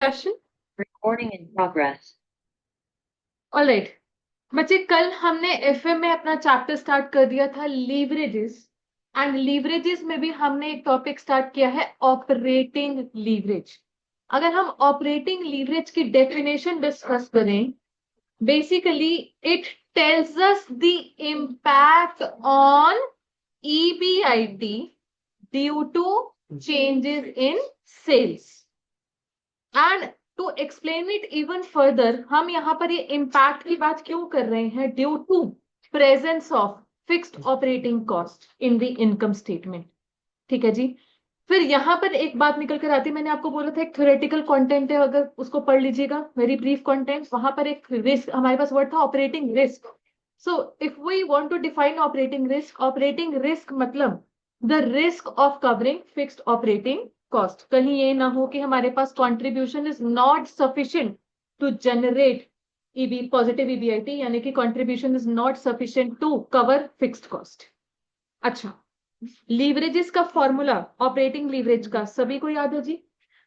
Question. Recording in progress. Alright बच्चे, कल हमने एफए में अपना चैप्टर स्टार्ट कर दिया था लीवरेजेस। एंड लीवरेजेस में भी हमने एक टॉपिक स्टार्ट किया है ऑपरेटिंग लीवरेज। अगर हम ऑपरेटिंग लीवरेज की डेफिनेशन डिस्कस करें, basically it tells us the impact on EBIT due to changes in sales. And to explain it even further, हम यहाँ पर ये इम्पैक्ट की बात क्यों कर रहे हैं? Due to presence of fixed operating cost in the income statement. ठीक है जी। फिर यहाँ पर एक बात निकल कर आती है, मैंने आपको बोला था एक थ्योरेटिकल कंटेंट है, अगर उसको पढ़ लीजिएगा, वेरी ब्रीफ कंटेंट। वहां पर एक रिस्क, हमारे पास वर्ड था operating risk. So if we want to define operating risk मतलब the risk of covering fixed operating cost. कहीं ये ना हो कि हमारे पास contribution is not sufficient to generate EB positive EBIT, यानी कि contribution is not sufficient to cover fixed cost. अच्छा, लीवरेजेस का फॉर्मूला ऑपरेटिंग लीवरेज का सभी को याद है जी।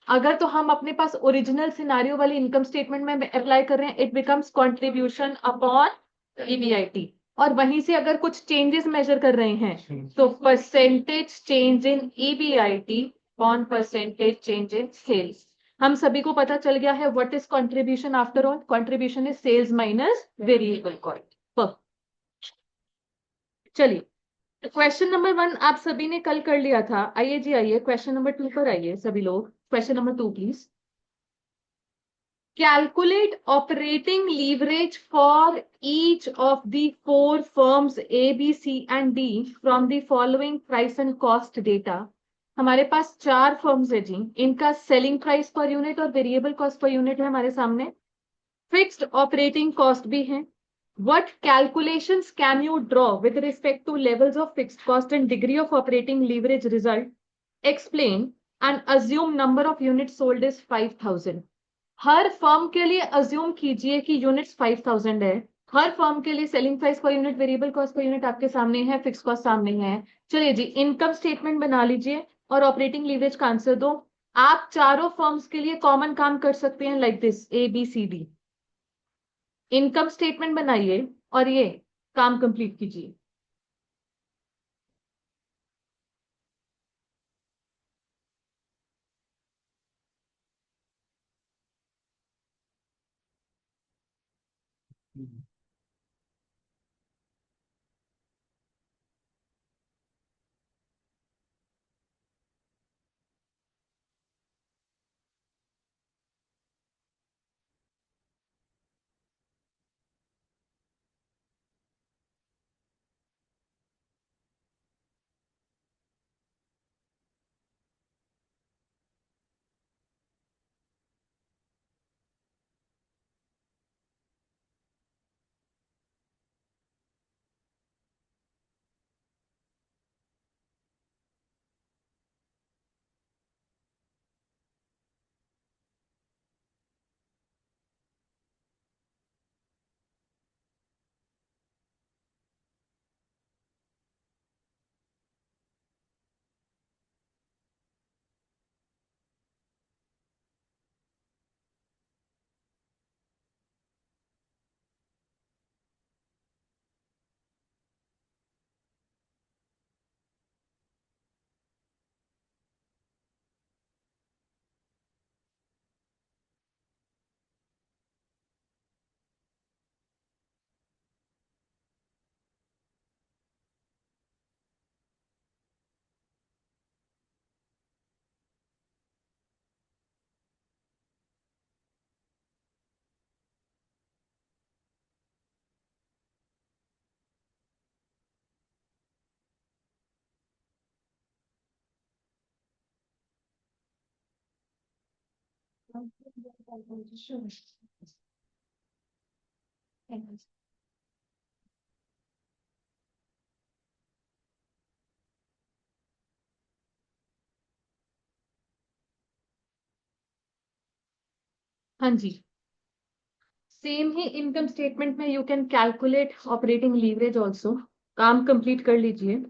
अगर तो हम अपने पास ओरिजिनल सिनारियो वाली इनकम स्टेटमेंट में अप्लाई कर रहे हैं, it becomes contribution upon EBIT. और वहीं से अगर कुछ चेंजेस मेजर कर रहे हैं तो percentage change in EBIT on percentage change in sales. हम सभी को पता चल गया है what is contribution. After all contribution is sales minus variable cost. चलिए, क्वेश्चन नंबर 1 आप सभी ने कल कर लिया था। आइए जी, आइए क्वेश्चन नंबर 2 पर आइए सभी लोग। Question number 2 please. Calculate operating leverage for each of the four firms A, B, C and D from the following price and cost data। हमारे पास चार फर्म्स है जी, इनका सेलिंग प्राइस पर यूनिट और variable cost per unit है हमारे सामने। Fixed operating cost भी है। What calculations can you draw with respect to levels of fixed cost and degree of operating leverage result? Explain and assume number of units sold is 5000। Her firm के लिए assume कीजिए कि units 5000 है। हर firm के लिए selling price per unit, variable cost per unit आपके सामने है, फिक्स कॉस्ट सामने है। चलिए जी, इनकम स्टेटमेंट बना लीजिए और ऑपरेटिंग लीवरेज का आंसर दो। आप चारों फर्म्स के लिए कॉमन काम कर सकते हैं like this A B C D. Income statement बनाइए और ये काम कंप्लीट कीजिए। हाँ जी, सेम ही इनकम स्टेटमेंट में you can calculate operating leverage also. काम कंप्लीट कर लीजिए।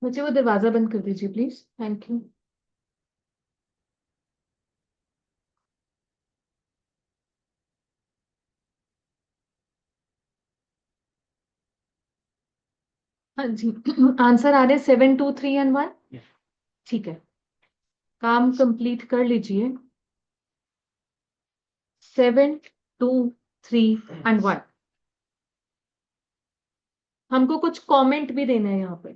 मुझे वो दरवाजा बंद कर दीजिए प्लीज, थैंक यू। हाँ जी। आंसर आ रहे 7 2 3 and 1। ठीक है, काम कंप्लीट कर लीजिए। 7 2 3 and 1। हमको कुछ कमेंट भी देना है यहाँ पे।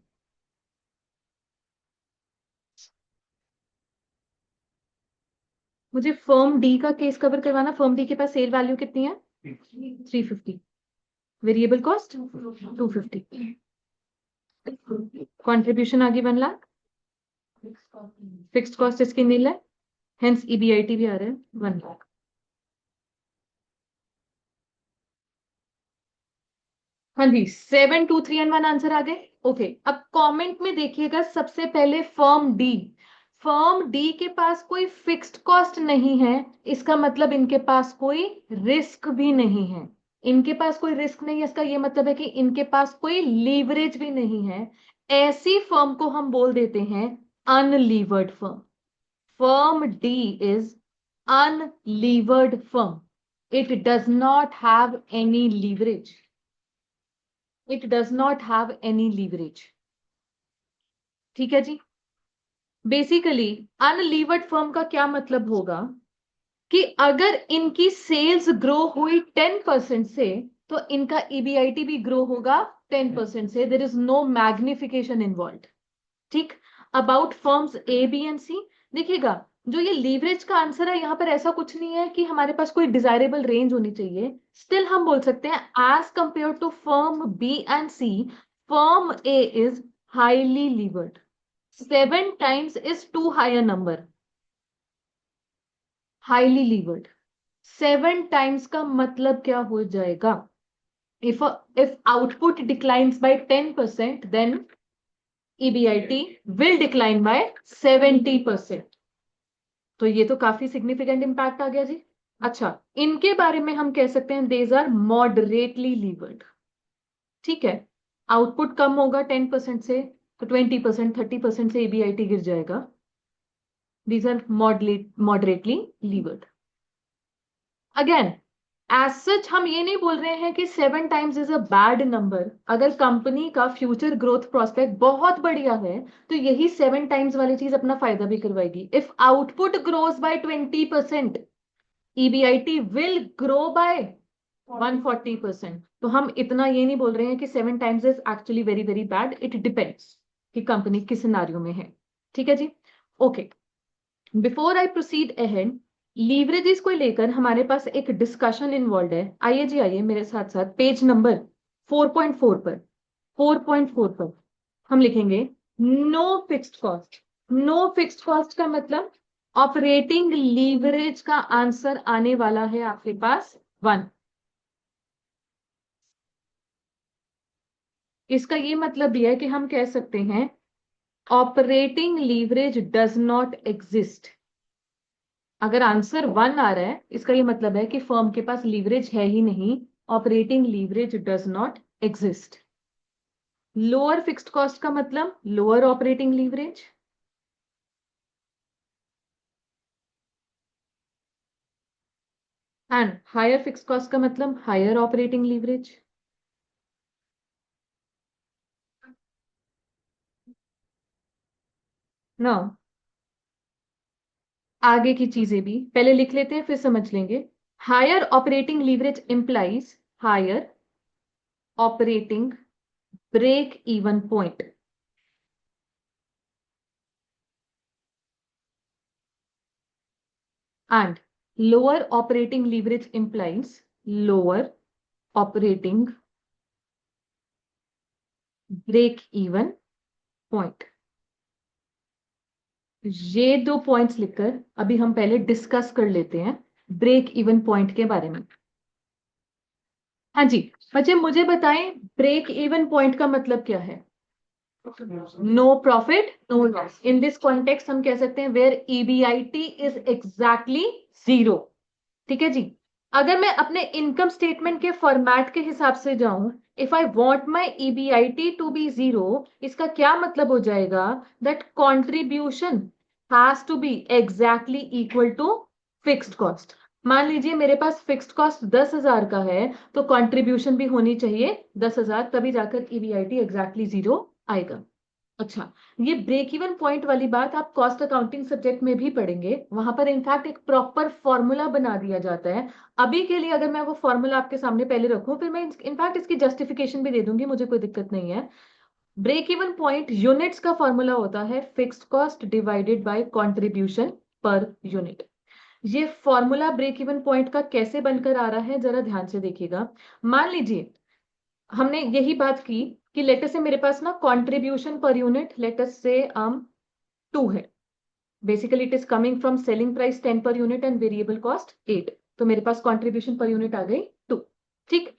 मुझे फर्म डी का केस कवर करवाना। फर्म डी के पास सेल वैल्यू कितनी है? 350। Variable cost 250। कंट्रीब्यूशन आ गई 1 लाख। फिक्स्ड कॉस्ट इसकी नील है, हेंस ईबीआईटी भी आ रहा है 1 लाख। हाँ जी, 7 2 3 and 1 आंसर आ गए। ओके, अब कमेंट में देखिएगा सबसे पहले फर्म डी। फर्म डी के पास कोई फिक्स्ड कॉस्ट नहीं है, इसका मतलब इनके पास कोई रिस्क भी नहीं है। इनके पास कोई रिस्क नहीं है, इसका ये मतलब है कि इनके पास कोई लीवरेज भी नहीं है। ऐसी फर्म को हम बोल देते हैं unlevered firm. Firm D is unlevered firm. It does not have any leverage. It does not have any leverage. ठीक है जी। बेसिकली अनलीवर्ड फर्म का क्या मतलब होगा कि अगर इनकी सेल्स ग्रो हुई 10% से, तो इनका ईबीआईटी भी ग्रो होगा 10% से। There is no magnification involve. ठीक। About firms A B and C, देखिएगा जो ये लीवरेज का आंसर है यहाँ पर ऐसा कुछ नहीं है कि हमारे पास कोई डिजायरेबल रेंज होनी चाहिए। स्टिल हम बोल सकते हैं as compare to firm B and C, firm A is highly levered. 7 times is too high a number. Highly levered 7 times का मतलब क्या हो जाएगा? if output declines by 10%, then EBIT will decline by 70%। तो ये तो काफी सिग्निफिकेंट इंपैक्ट आ गया जी। अच्छा, इनके बारे में हम कह सकते हैं देज आर मॉडरेटली लीवर्ड। ठीक है, आउटपुट कम होगा 10% से तो 20% 30% से EBIT गिर जाएगा। These are moderately levered. Again, as such हम ये नहीं बोल रहे हैं कि 7 times is a bad number. अगर कंपनी का फ्यूचर ग्रोथ प्रोस्पेक्ट बहुत बढ़िया है तो यही 7 times वाली चीज अपना फायदा भी करवाएगी। If output grows bye 20%, EBIT will grow by 140%। तो हम इतना ये नहीं बोल रहे हैं कि 7 times is actually very very bad. It depends कि कंपनी किस सिनारियो में है। ठीक है जी। Okay, before I proceed ahead, leverages को लेकर हमारे पास एक डिस्कशन इन्वॉल्व है। आइए जी, आइए मेरे साथ साथ पेज नंबर 4.4 पर। 4.4 पर हम लिखेंगे no fixed cost. No fixed cost का मतलब ऑपरेटिंग लीवरेज का आंसर आने वाला है आपके पास 1। इसका ये मतलब भी है कि हम कह सकते हैं operating leverage does not exist. अगर आंसर 1 आ रहा है, इसका ये मतलब है कि फर्म के पास लीवरेज है ही नहीं। Operating leverage does not exist. Lower fixed cost का मतलब lower operating leverage. And higher fixed cost का मतलब हायर ऑपरेटिंग लीवरेज। नाउ आगे की चीजें भी पहले लिख लेते हैं, फिर समझ लेंगे। Higher operating leverage implies higher operating break even point. And lower operating leverage implies lower operating break even point। ये दो पॉइंट्स लिखकर अभी हम पहले डिस्कस कर लेते हैं ब्रेक इवन पॉइंट के बारे में। हाँ जी बच्चे, मुझे बताएं ब्रेक इवन पॉइंट का मतलब क्या है? No profit no loss. In this context हम कह सकते हैं वेयर EBIT इज एग्जैक्टली 0। ठीक है जी। अगर मैं अपने इनकम स्टेटमेंट के फॉर्मेट के हिसाब से जाऊं, if I want my EBIT to be zero, इसका क्या मतलब हो जाएगा? That contribution has to be exactly equal to fixed cost. मान लीजिए मेरे पास फिक्स्ड कॉस्ट 10,000 का है, तो कंट्रीब्यूशन भी होनी चाहिए 10,000, तभी जाकर EBIT एग्जैक्टली जीरो आएगा। अच्छा, ये ब्रेक इवन पॉइंट वाली बात आप कॉस्ट अकाउंटिंग सब्जेक्ट में भी पढ़ेंगे। वहां पर इनफैक्ट एक प्रॉपर फॉर्मूला बना दिया जाता है। अभी के लिए अगर मैं वो फॉर्मूला आपके सामने पहले रखूं, फिर मैं इनफैक्ट इसकी जस्टिफिकेशन भी दे दूंगी, मुझे कोई दिक्कत नहीं है। ब्रेक इवन पॉइंट यूनिट्स का फॉर्मूला होता है fixed cost divided by contribution per unit. ये फॉर्मूला ब्रेक इवन पॉइंट का कैसे बनकर आ रहा है, जरा ध्यान से देखिएगा। मान लीजिए हमने यही बात की कि लेटर से मेरे पास ना कंट्रीब्यूशन पर यूनिट लेटर से 2 है। Basically it is coming from selling price 10 per unit and variable cost 8। तो मेरे पास कंट्रीब्यूशन पर यूनिट आ गई 2। ठीक,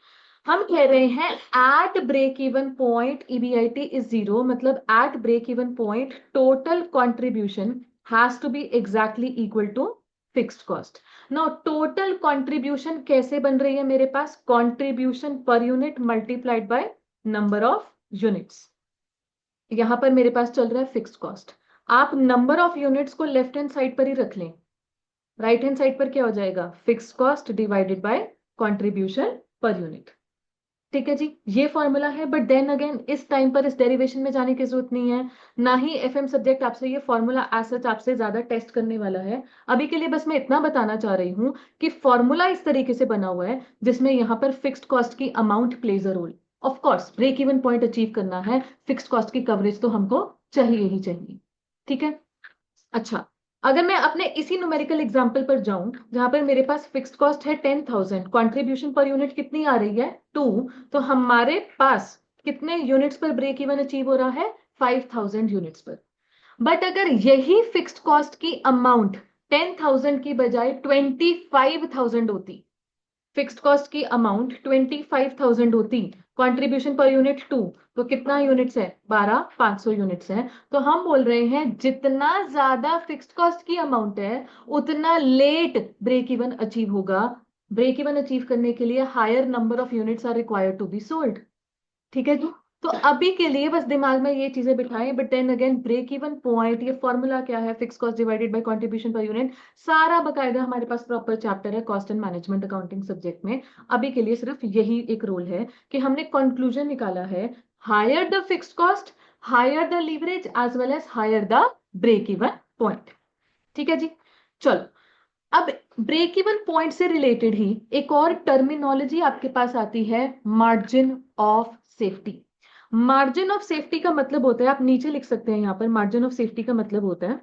हम कह रहे हैं at break even point EBIT is zero, मतलब at break even point total contribution has to be exactly equal to fixed cost. Now total contribution कैसे बन रही है? मेरे पास contribution per unit multiplied by number of units. यहां पर मेरे पास चल रहा है फिक्स्ड कॉस्ट। आप नंबर ऑफ यूनिट्स को लेफ्ट हैंड साइड पर ही रख लें। राइट हैंड साइड पर क्या हो जाएगा? Fixed cost divided by contribution per unit. ठीक है जी, ये फॉर्मूला है। बट देन अगेन इस टाइम पर इस डेरिवेशन में जाने की जरूरत नहीं है। ना ही FM सब्जेक्ट आपसे ये फॉर्मूला एज सच आपसे ज्यादा टेस्ट करने वाला है। अभी के लिए बस मैं इतना बताना चाह रही हूं कि फॉर्मूला इस तरीके से बना हुआ है जिसमें यहाँ पर फिक्स्ड कॉस्ट की amount plays a role. Of course break even point achieve करना है, फिक्स्ड कॉस्ट की कवरेज तो हमको चाहिए ही चाहिए। ठीक है, अच्छा, अगर मैं अपने इसी न्यूमेरिकल एग्जांपल पर जाऊं जहां पर मेरे पास फिक्स्ड कॉस्ट है 10,000, कंट्रीब्यूशन पर यूनिट कितनी आ रही है 2, तो हमारे पास कितने यूनिट्स पर ब्रेक इवन अचीव हो रहा है? 5,000 यूनिट्स पर। बट अगर यही फिक्स्ड कॉस्ट की अमाउंट 10,000 की बजाय 25,000 होती, फिक्स्ड कॉस्ट की अमाउंट 25,000 होती, कंट्रीब्यूशन पर यूनिट 2, तो कितना यूनिट्स है? 12,500 यूनिट्स है। तो हम बोल रहे हैं जितना ज्यादा फिक्स्ड कॉस्ट की अमाउंट है उतना लेट ब्रेक इवन अचीव होगा। ब्रेक इवन अचीव करने के लिए higher number of units are required to be sold. ठीक है जी, तो अभी के लिए बस दिमाग में ये चीजें बिठाएं। But then again break even point, ये फॉर्मूला क्या है? Fix cost divided by contribution per unit, सारा बकायदा हमारे पास प्रॉपर चैप्टर है cost and management accounting subject में। अभी के लिए सिर्फ यही एक रोल है कि हमने कंक्लूजन निकाला है, higher the fixed cost, higher the leverage as well as higher the break even point. ठीक है जी, चलो अब ब्रेक इवन पॉइंट से रिलेटेड ही एक और टर्मिनोलॉजी आपके पास आती है, margin of safety. Margin of safety का मतलब होता है, आप नीचे लिख सकते हैं यहां पर, मार्जिन ऑफ सेफ्टी का मतलब होता है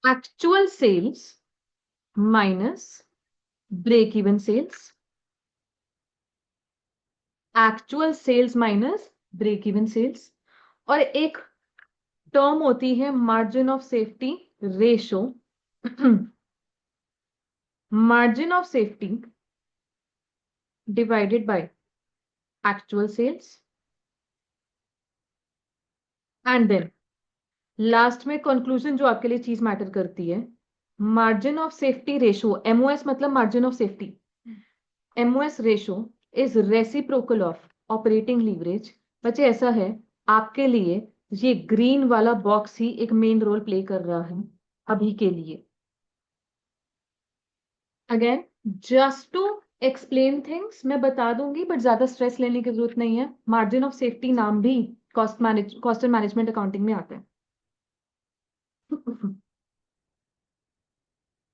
actual sales minus break even sales, actual sales minus break even sales. और एक टर्म होती है margin of safety ratio. Margin of safety divided by actual sales and then last में कंक्लूजन जो आपके लिए चीज मैटर करती है, margin of safety ratio, MOS मतलब margin of safety, MOS ratio is reciprocal of operating leverage. बच्चे ऐसा है, आपके लिए ये ग्रीन वाला बॉक्स ही एक मेन रोल प्ले कर रहा है अभी के लिए। Again just to explain things मैं बता दूंगी, बट ज्यादा स्ट्रेस लेने की जरूरत नहीं है। मार्जिन ऑफ सेफ्टी नाम भी कॉस्ट एंड मैनेजमेंट अकाउंटिंग में आता है।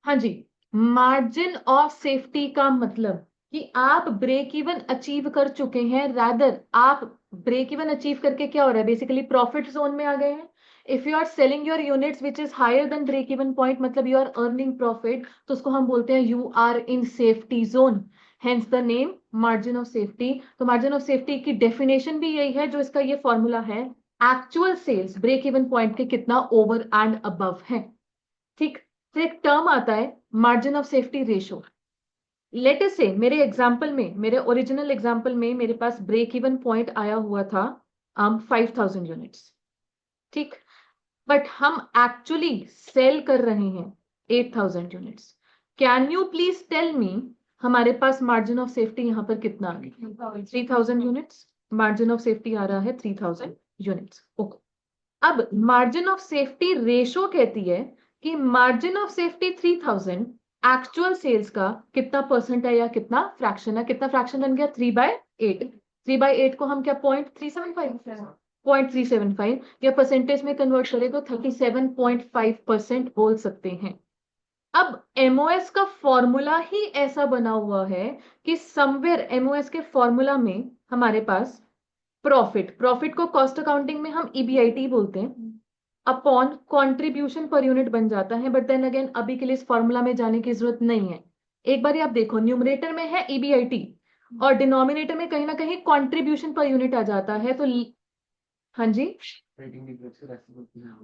हाँ जी, मार्जिन ऑफ सेफ्टी का मतलब कि आप ब्रेक इवन अचीव कर चुके हैं, रादर आप ब्रेक इवन अचीव करके क्या हो रहा है, बेसिकली प्रॉफिट जोन में आ गए हैं। If you are selling your units which is higher than break even point, मतलब यू आर अर्निंग प्रॉफिट, तो उसको हम बोलते हैं you are in safety zone, hence the name margin of safety. तो मार्जिन ऑफ सेफ्टी की definition भी यही है जो इसका ये फॉर्मूला है, actual sales break even point के कितना ओवर एंड अबव है। ठीक, फिर एक टर्म आता है margin of safety ratio. Late us से मेरे एग्जांपल में, मेरे ओरिजिनल एग्जांपल में मेरे पास ब्रेक इवन पॉइंट आया हुआ था 5,000 यूनिट्स। ठीक, बट हम एक्चुअली सेल कर रहे हैं 8,000 units. Can you please tell me हमारे पास मार्जिन ऑफ सेफ्टी यहाँ पर कितना आ गया? 3000 यूनिट्स। मार्जिन ऑफ सेफ्टी आ रहा है 3000 यूनिट्स। ओके, अब मार्जिन ऑफ सेफ्टी रेशो कहती है कि margin of safety 3000 actual sales का कितना परसेंट है या कितना फ्रैक्शन है। कितना फ्रैक्शन बन गया? 3/8। 3/8 को हम क्या 0.375 या परसेंटेज में कन्वर्ट करें तो 37.5% बोल सकते हैं। अब एमओएस का फॉर्मूला ही ऐसा बना हुआ है कि समवेयर एमओएस के फॉर्मूला में हमारे पास प्रॉफिट को कॉस्ट अकाउंटिंग में हम ईबीआईटी बोलते हैं, अपॉन कंट्रीब्यूशन पर यूनिट बन जाता है। बट देन अगेन अभी के लिए इस फॉर्मूला में जाने की जरूरत नहीं है। एक बार आप देखो, न्यूमरेटर में है ईबीआईटी और डिनोमिनेटर में कहीं ना कहीं कंट्रीब्यूशन पर यूनिट आ जाता है। तो हाँ जी,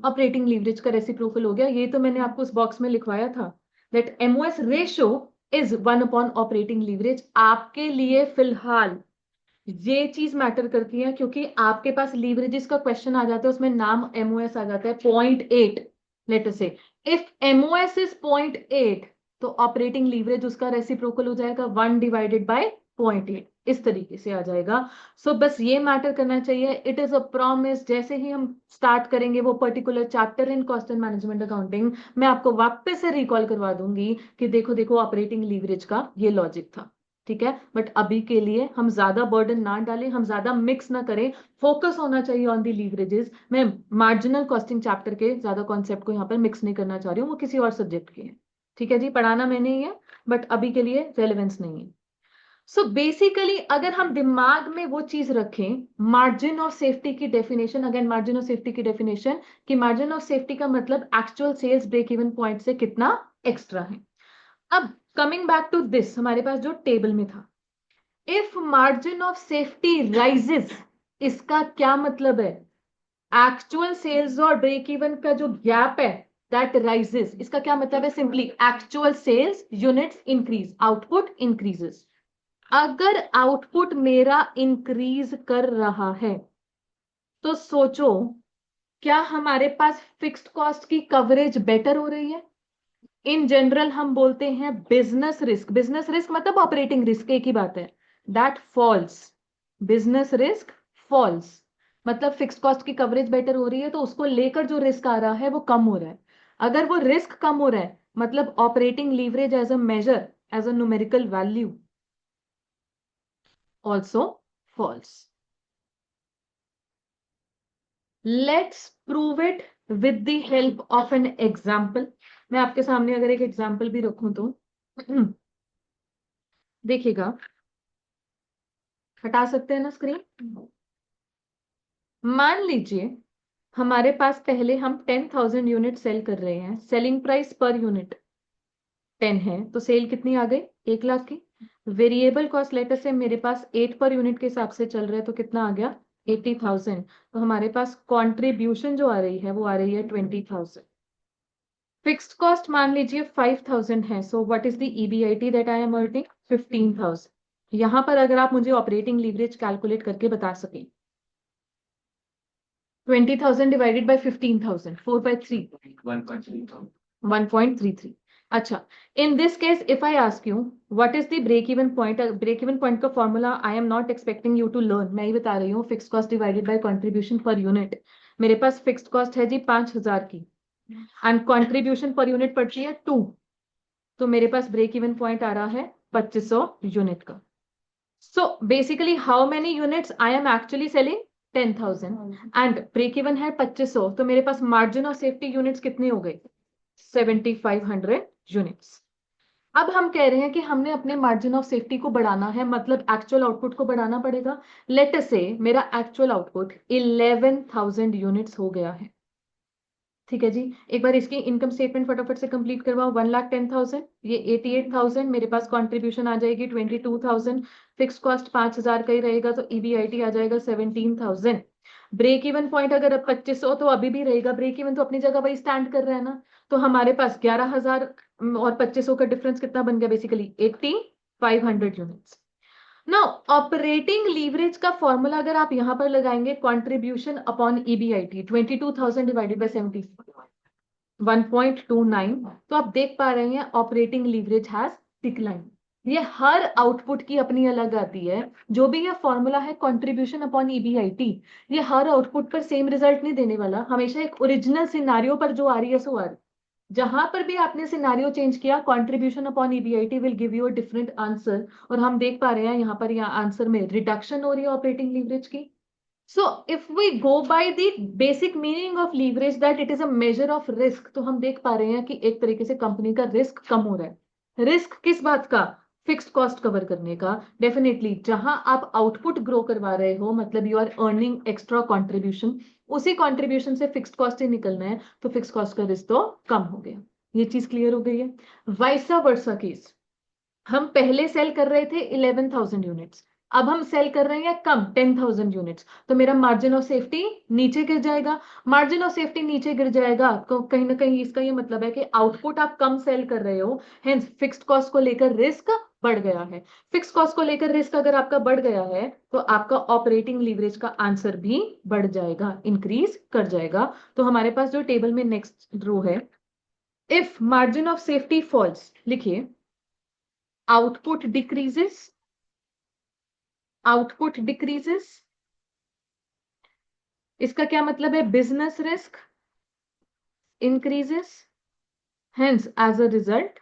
ऑपरेटिंग लीवरेज का रेसिप्रोकल हो गया। ये तो मैंने आपको उस बॉक्स में लिखवाया था that MOS ratio is 1 upon operating leverage. आपके लिए फिलहाल ये चीज मैटर करती है क्योंकि आपके पास लीवरेजेस का क्वेश्चन आ जाता है, उसमें नाम एमओएस आ जाता है 0.8। लेट से इफ एमओएस इज 0.8 तो ऑपरेटिंग लीवरेज उसका रेसिप्रोकल हो जाएगा 1/0.8। इस तरीके से आ जाएगा। सो बस ये मैटर करना चाहिए। इट इज अ प्रॉमिस, जैसे ही हम स्टार्ट करेंगे वो particular chapter in cost and management accounting, मैं आपको वापस से रिकॉल करवा दूंगी कि देखो देखो ऑपरेटिंग लीवरेज का ये लॉजिक था। ठीक है, बट अभी के लिए हम ज्यादा बर्डन ना डालें, हम ज्यादा मिक्स ना करें। फोकस होना चाहिए ऑन दी लीवरेजेस। मैं मार्जिनल कॉस्टिंग चैप्टर के ज्यादा कॉन्सेप्ट को यहाँ पर मिक्स नहीं करना चाह रही हूँ, वो किसी और सब्जेक्ट के हैं। ठीक है जी, पढ़ाना मैंने ही है बट अभी के लिए रेलेवेंस नहीं है। सो बेसिकली अगर हम दिमाग में वो चीज रखें, मार्जिन ऑफ सेफ्टी की definition, again margin of safety की डेफिनेशन कि मार्जिन ऑफ सेफ्टी का मतलब actual sales break even point से कितना एक्स्ट्रा है। अब कमिंग बैक टू दिस, हमारे पास जो टेबल में था, if margin of safety rises, इसका क्या मतलब है? एक्चुअल सेल्स और ब्रेक इवन का जो गैप है दैट राइजेस। इसका क्या मतलब है? Simply actual sales units increase, output increases. अगर आउटपुट मेरा इंक्रीज कर रहा है तो सोचो, क्या हमारे पास फिक्स्ड कॉस्ट की कवरेज बेटर हो रही है? इन जनरल हम बोलते हैं बिजनेस रिस्क। बिजनेस रिस्क मतलब ऑपरेटिंग रिस्क, एक ही बात है। That falls, business risk falls, मतलब फिक्स कॉस्ट की कवरेज बेटर हो रही है तो उसको लेकर जो रिस्क आ रहा है वो कम हो रहा है। अगर वो रिस्क कम हो रहा है मतलब operating leverage as a measure, as a numerical value also falls. Let's prove it with the help of an example. मैं आपके सामने अगर एक एग्जाम्पल भी रखूं तो देखिएगा, हटा सकते हैं ना स्क्रीन। मान लीजिए हमारे पास पहले हम 10,000 यूनिट सेल कर रहे हैं, सेलिंग प्राइस पर यूनिट 10 है, तो सेल कितनी आ गई? 1 लाख की। वेरिएबल कॉस्ट लेटर से मेरे पास 8 पर यूनिट के हिसाब से चल रहा है तो कितना आ गया? 80,000। तो हमारे पास कॉन्ट्रीब्यूशन जो आ रही है वो आ रही है 20,000। फिक्स्ड कॉस्ट मान लीजिए 5,000 है, so what is the EBIT that I am earning? 15,000। यहां पर अगर आप मुझे ऑपरेटिंग लीवरेज कैलकुलेट करके बता सकें, 20,000 डिवाइडेड बाय 15,000, 4/3, 1.33। अच्छा, in this case if I ask you what is the break even point, break even point का formula I am not expecting you to learn, मैं ही बता रही हूँ। Fix cost divided by contribution per unit. मेरे पास fixed cost है जी 5,000 की एंड कंट्रीब्यूशन पर यूनिट पड़ती है 2, तो मेरे पास ब्रेक इवन पॉइंट आ रहा है 2500 यूनिट का। So basically how many units I am actually selling? 10,000 and break even है 2500, तो मेरे पास मार्जिन ऑफ सेफ्टी यूनिट्स कितने हो गए? 7,500 यूनिट्स। अब हम कह रहे हैं कि हमने अपने मार्जिन ऑफ सेफ्टी को बढ़ाना है, मतलब एक्चुअल आउटपुट को बढ़ाना पड़ेगा। लेट अस से मेरा एक्चुअल आउटपुट 11,000 यूनिट्स हो गया है। ठीक है जी, एक बार इसकी इनकम स्टेटमेंट फटाफट से कंप्लीट करवाओ। 1,10,000, ये 88,000, मेरे पास कंट्रीब्यूशन आ जाएगी 22,000, फिक्स कॉस्ट 5,000 का ही रहेगा तो ईबीआईटी आ जाएगा 17,000। ब्रेक इवन पॉइंट अगर अब 2500 तो अभी भी रहेगा, ब्रेक इवन तो अपनी जगह वही स्टैंड कर रहा है ना। तो हमारे पास 11,000 और 2500 का डिफरेंस कितना बन गया? Basically 8,500 units. Now operating leverage का फॉर्मूला अगर आप यहां पर लगाएंगे, contribution upon EBIT 22,000 divided by 70, 1.29। तो आप देख पा रहे हैं ऑपरेटिंग लीवरेज हैज डिक्लाइन। ये हर आउटपुट की अपनी अलग आती है। जो भी ये फॉर्मूला है कंट्रीब्यूशन अपॉन ईबीआईटी, ये हर आउटपुट पर सेम रिजल्ट नहीं देने वाला, हमेशा एक ओरिजिनल सिनारियो पर जो आ रही है सो आ रही है। जहां पर भी आपने सिनारियो चेंज किया, contribution upon EBIT will give you a different answer. और हम देख पा रहे हैं यहाँ पर यहाँ आंसर में रिडक्शन हो रही है ऑपरेटिंग लीवरेज की। So if we go by the basic meaning of leverage that it is a measure of risk, तो हम देख पा रहे हैं कि एक तरीके से कंपनी का रिस्क कम हो रहा है। रिस्क किस बात का? फिक्स्ड कॉस्ट कवर करने का। डेफिनेटली जहां आप आउटपुट ग्रो करवा रहे हो, मतलब you are earning extra contribution, उसी कंट्रीब्यूशन से फिक्स्ड कॉस्ट ही निकलना है, तो फिक्स्ड कॉस्ट का रिस्क तो कम हो गया। ये चीज क्लियर हो गई है। वाइसा वर्सा केस, हम पहले सेल कर रहे थे 11,000 यूनिट्स, अब हम सेल कर रहे हैं कम 10,000 यूनिट्स, तो मेरा मार्जिन ऑफ सेफ्टी नीचे गिर जाएगा। मार्जिन ऑफ सेफ्टी नीचे गिर जाएगा तो कहीं ना कहीं इसका ये मतलब है कि आउटपुट आप कम सेल कर रहे हो, हेंस फिक्स्ड कॉस्ट को लेकर रिस्क बढ़ गया है। फिक्स्ड कॉस्ट को लेकर रिस्क अगर आपका बढ़ गया है, तो आपका ऑपरेटिंग लीवरेज का आंसर भी बढ़ जाएगा, इंक्रीज कर जाएगा। तो हमारे पास जो टेबल में नेक्स्ट रो है, if margin of safety falls, लिखिए output decreases, output decreases, इसका क्या मतलब है? Business risk increases, hence as a result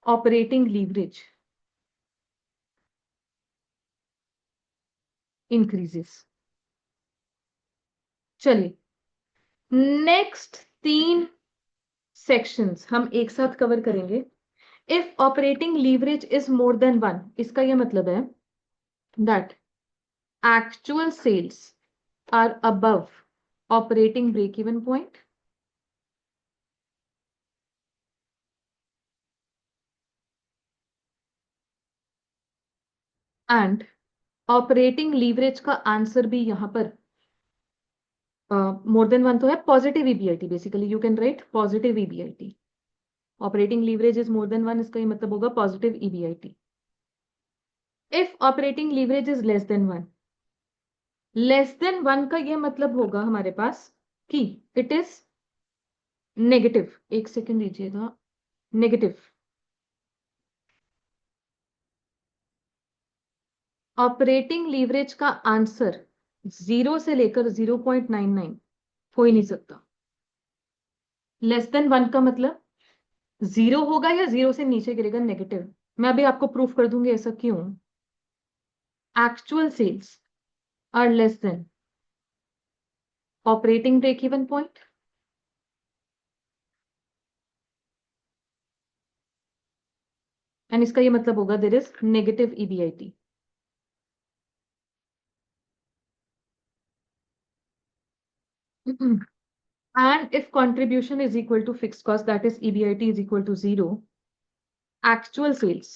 operating leverage increases। चलिए नेक्स्ट 3 सेक्शंस हम एक साथ कवर करेंगे। If operating leverage is more than 1, इसका यह मतलब है that actual sales are above operating break even point and operating leverage का आंसर भी यहां पर मोर देन 1 तो है, positive EBIT, basically you can write positive EBIT. Operating leverage is more than 1, इसका ये मतलब होगा positive EBIT. If operating leverage is less than 1, less than 1 का ये मतलब होगा हमारे पास कि इट इज नेगेटिव। एक सेकेंड दीजिएगा, नेगेटिव। ऑपरेटिंग लीवरेज का आंसर 0 से लेकर 0.99 हो ही नहीं सकता। लेस देन 1 का मतलब 0 होगा या 0 से नीचे गिरेगा, नेगेटिव। मैं अभी आपको प्रूफ कर दूंगी ऐसा क्यों। Actual sales are less than operating break even point and इसका ये मतलब होगा there is negative EBIT. And if contribution is equal to fixed cost, that is EBIT is equal to 0, actual sales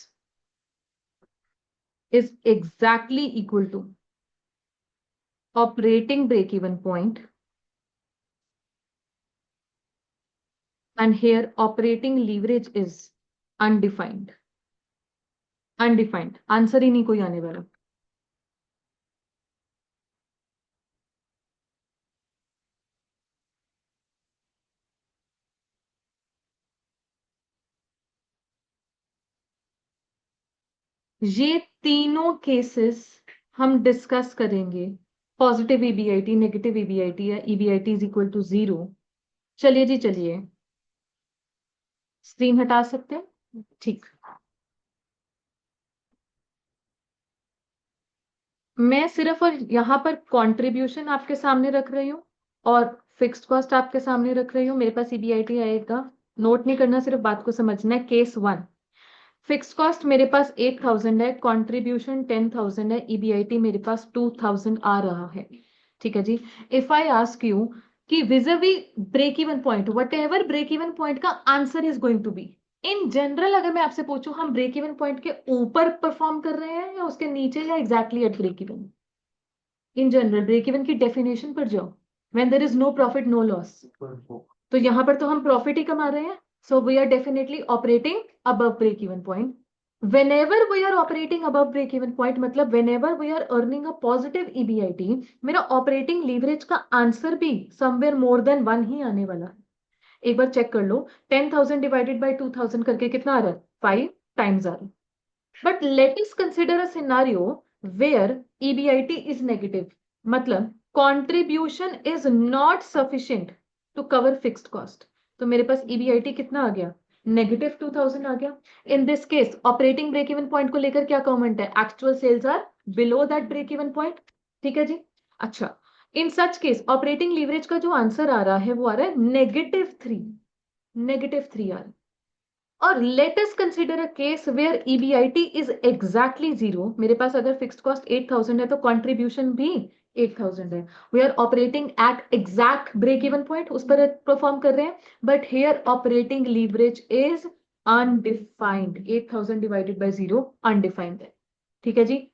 is exactly equal to operating break-even point, and here operating leverage is undefined. Undefined. Answer ही नहीं कोई आने वाला। ये तीनों cases हम discuss करेंगे, positive EBIT, negative EBIT या EBIT is equal to 0। चलिए जी, चलिए स्क्रीन हटा सकते हैं, ठीक। मैं सिर्फ और यहाँ पर कंट्रीब्यूशन आपके सामने रख रही हूँ और फिक्स्ड कॉस्ट आपके सामने रख रही हूँ। मेरे पास ईबीआईटी आएगा, नोट नहीं करना, सिर्फ बात को समझना है। केस 1, फिक्स्ड कॉस्ट मेरे पास 8,000 है, कंट्रीब्यूशन 10,000 है, ईबीआईटी मेरे पास 2,000 आ रहा है। ठीक है जी। इफ आई आस्क यू कि विज़िबी break even point, whatever break even point का answer is going to be, in general अगर मैं आपसे पूछूं हम ब्रेक इवन पॉइंट के ऊपर परफॉर्म कर रहे हैं या उसके नीचे या exactly at break even. In general break even की डेफिनेशन पर जाओ, when there is no profit no loss, तो यहां पर तो हम प्रॉफिट ही कमा रहे हैं, so we are definitely operating above break even point. whenever we are operating above break even point, मतलब whenever we are earning a positive EBIT, मेरा ऑपरेटिंग लीवरेज का आंसर भी समवेयर मोर देन 1 ही आने वाला है। एक बार चेक कर लो, 10,000 डिवाइडेड बाई 2,000 करके कितना आ रहा है, 5 टाइम्स आ रहा है। But let us consider a scenario where EBIT is negative, मतलब contribution is not sufficient to cover fixed cost. तो मेरे पास EBIT कितना आ गया, -2,000 आ गया। In this case operating break even point को लेकर क्या कमेंट है, actual sales are below that break even point. ठीक है जी। अच्छा, in such case operating leverage का जो आंसर आ रहा है वो आ रहा है -3, -3 आ रहा है। और let us consider a case where EBIT is exactly zero. मेरे पास अगर फिक्स्ड कॉस्ट 8,000 है तो कंट्रीब्यूशन भी 8,000 है। We are operating at exact break even point, उस पर परफॉर्म कर रहे हैं, but here operating leverage is undefined. 8,000 divided by 0 undefined है। ठीक है जी।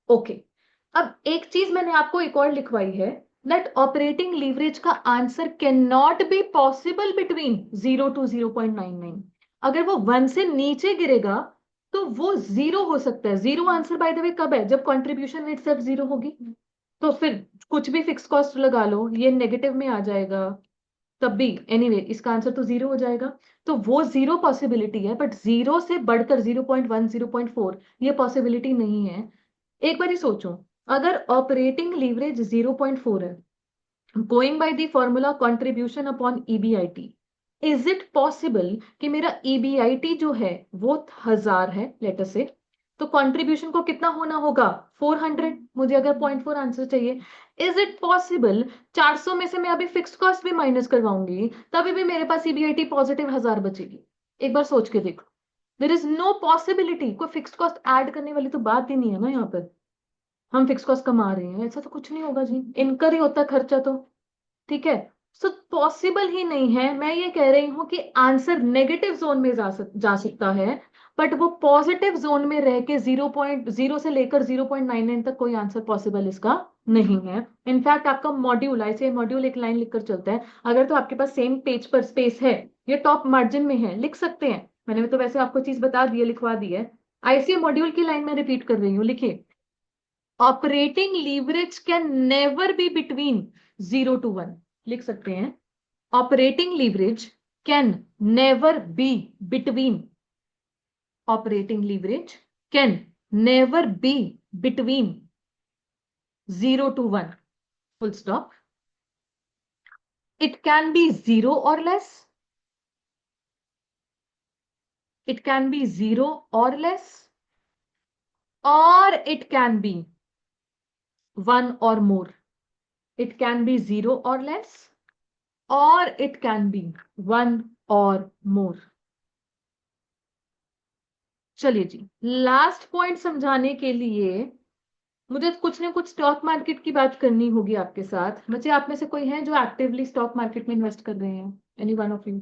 ओके, अब एक चीज मैंने आपको एक और लिखवाई है, दैट ऑपरेटिंग लीवरेज का answer can not be possible between 0 to 0.99। अगर वो 1 से नीचे गिरेगा तो वो 0 हो सकता है। 0 आंसर बाय द वे कब है, जब कंट्रीब्यूशन रेट सिर्फ 0 होगी। तो फिर कुछ भी फिक्स कॉस्ट लगा लो, ये नेगेटिव में आ जाएगा तब भी एनीवे इसका आंसर तो 0 हो जाएगा। तो वो 0 पॉसिबिलिटी है, बट 0 से बढ़कर 0.1 0.4 ये पॉसिबिलिटी नहीं है। एक बार ही सोचो, अगर ऑपरेटिंग लीवरेज 0.4 है, going by the formula contribution upon EBIT, is it possible कि मेरा EBIT जो है वो 1,000 है लेट अस से, तो कंट्रीब्यूशन को कितना होना होगा, 400। मुझे अगर 0.4 आंसर चाहिए, इज इट पॉसिबल 400 में से मैं अभी फिक्स्ड कॉस्ट भी माइनस करवाऊंगी तभी भी मेरे पास EBIT पॉजिटिव 1,000 बचेगी। एक बार सोच के देखो, देर इज नो पॉसिबिलिटी, कोई फिक्स्ड कॉस्ट ऐड करने वाली तो बात ही नहीं है ना यहाँ पर। हम फिक्स कॉस्ट कमा रहे हैं, ऐसा तो कुछ नहीं होगा जी, इनकर ही होता खर्चा तो। ठीक है, सो पॉसिबल ही नहीं है। मैं ये कह रही हूं कि आंसर नेगेटिव जोन में जा सकता है, बट वो पॉजिटिव जोन में रह के 0.0 से लेकर 0.99 तक कोई आंसर पॉसिबल इसका नहीं है। इनफैक्ट आपका मॉड्यूल, ऐसे मॉड्यूल एक लाइन लिखकर चलता है, अगर तो आपके पास सेम पेज पर स्पेस है, ये टॉप मार्जिन में है, लिख सकते हैं। मैंने तो वैसे आपको चीज बता दी है, लिखवा दी है। ICA मॉड्यूल की लाइन में रिपीट कर रही हूँ, लिखिए, operating leverage can never be between 0 to 1। लिख सकते हैं, operating leverage can never be between, operating leverage can never be between 0 to 1, full stop. It can be 0 or less, it can be 0 or less, or it can be 1 or more। it can be 0 or less, or it can be 1 or more। चलिए जी, last point समझाने के लिए मुझे कुछ ना कुछ stock market की बात करनी होगी आपके साथ। बच्चे आप में से कोई है जो एक्टिवली स्टॉक मार्केट में इन्वेस्ट कर रहे हैं, एनी वन ऑफ यू?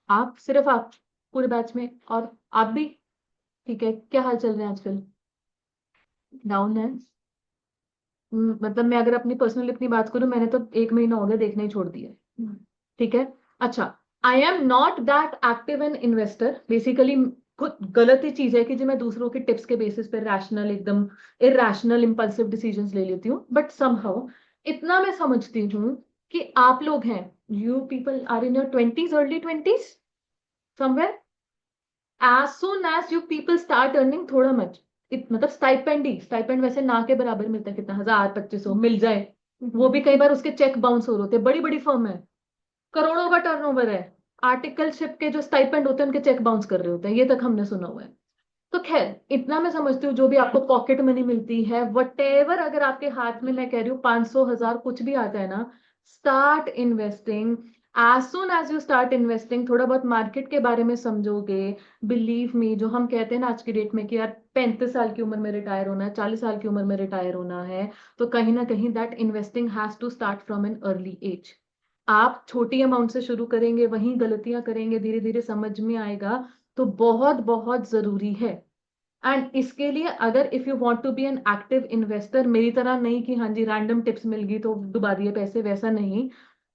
आप, सिर्फ आप, पूरे बैच में? और आप भी? ठीक है, क्या हाल चल रहे हैं आजकल? डाउन है? मतलब मैं अगर अपनी पर्सनली अपनी बात करूं, मैंने तो 1 महीना हो गया, देखना ही छोड़ दिया है। ठीक है। अच्छा, आई am not that active an investor basically. खुद गलत ही चीज है कि जो मैं दूसरों के टिप्स के बेसिस पे रैशनल, एकदम इरेशनल इंपल्सिव डिसीजंस ले लेती हूँ, बट समहाउ इतना मैं समझती हूँ कि आप लोग हैं, you people are in your 20s, early 20s somewhere, as soon as you people start earning थोड़ा मच, मतलब स्टाइपेंड ही स्टाइपेंड वैसे ना के बराबर मिलता है, कितना, 1,000 2,500 मिल जाए, वो भी कई बार उसके चेक बाउंस हो रहे होते हैं। बड़ी बड़ी फर्म है, करोड़ों का टर्नओवर है, आर्टिकलशिप के जो स्टाइपेंड होते हैं उनके चेक बाउंस कर रहे होते हैं, ये तक हमने सुना हुआ है। तो खैर इतना मैं समझती हूँ, जो भी आपको पॉकेट मनी मिलती है वटेवर, अगर आपके हाथ में, मैं कह रही हूँ 500 1,000 कुछ भी आता है ना, start investing. As soon as you start investing, थोड़ा बहुत मार्केट के बारे में समझोगे, बिलीव मी, जो हम कहते हैं ना आज की डेट में कि यार 35 साल की उम्र में रिटायर होना है, 40 साल की उम्र में रिटायर होना है, तो कहीं ना कहीं that investing has to start from an early age. आप छोटी अमाउंट से शुरू करेंगे, वहीं गलतियां करेंगे, धीरे धीरे समझ में आएगा। तो बहुत बहुत जरूरी है। एंड इसके लिए अगर if you want to be an active investor, मेरी तरह नहीं कि हाँ जी रैंडम टिप्स मिल गई तो डुबा दिए पैसे, वैसा नहीं।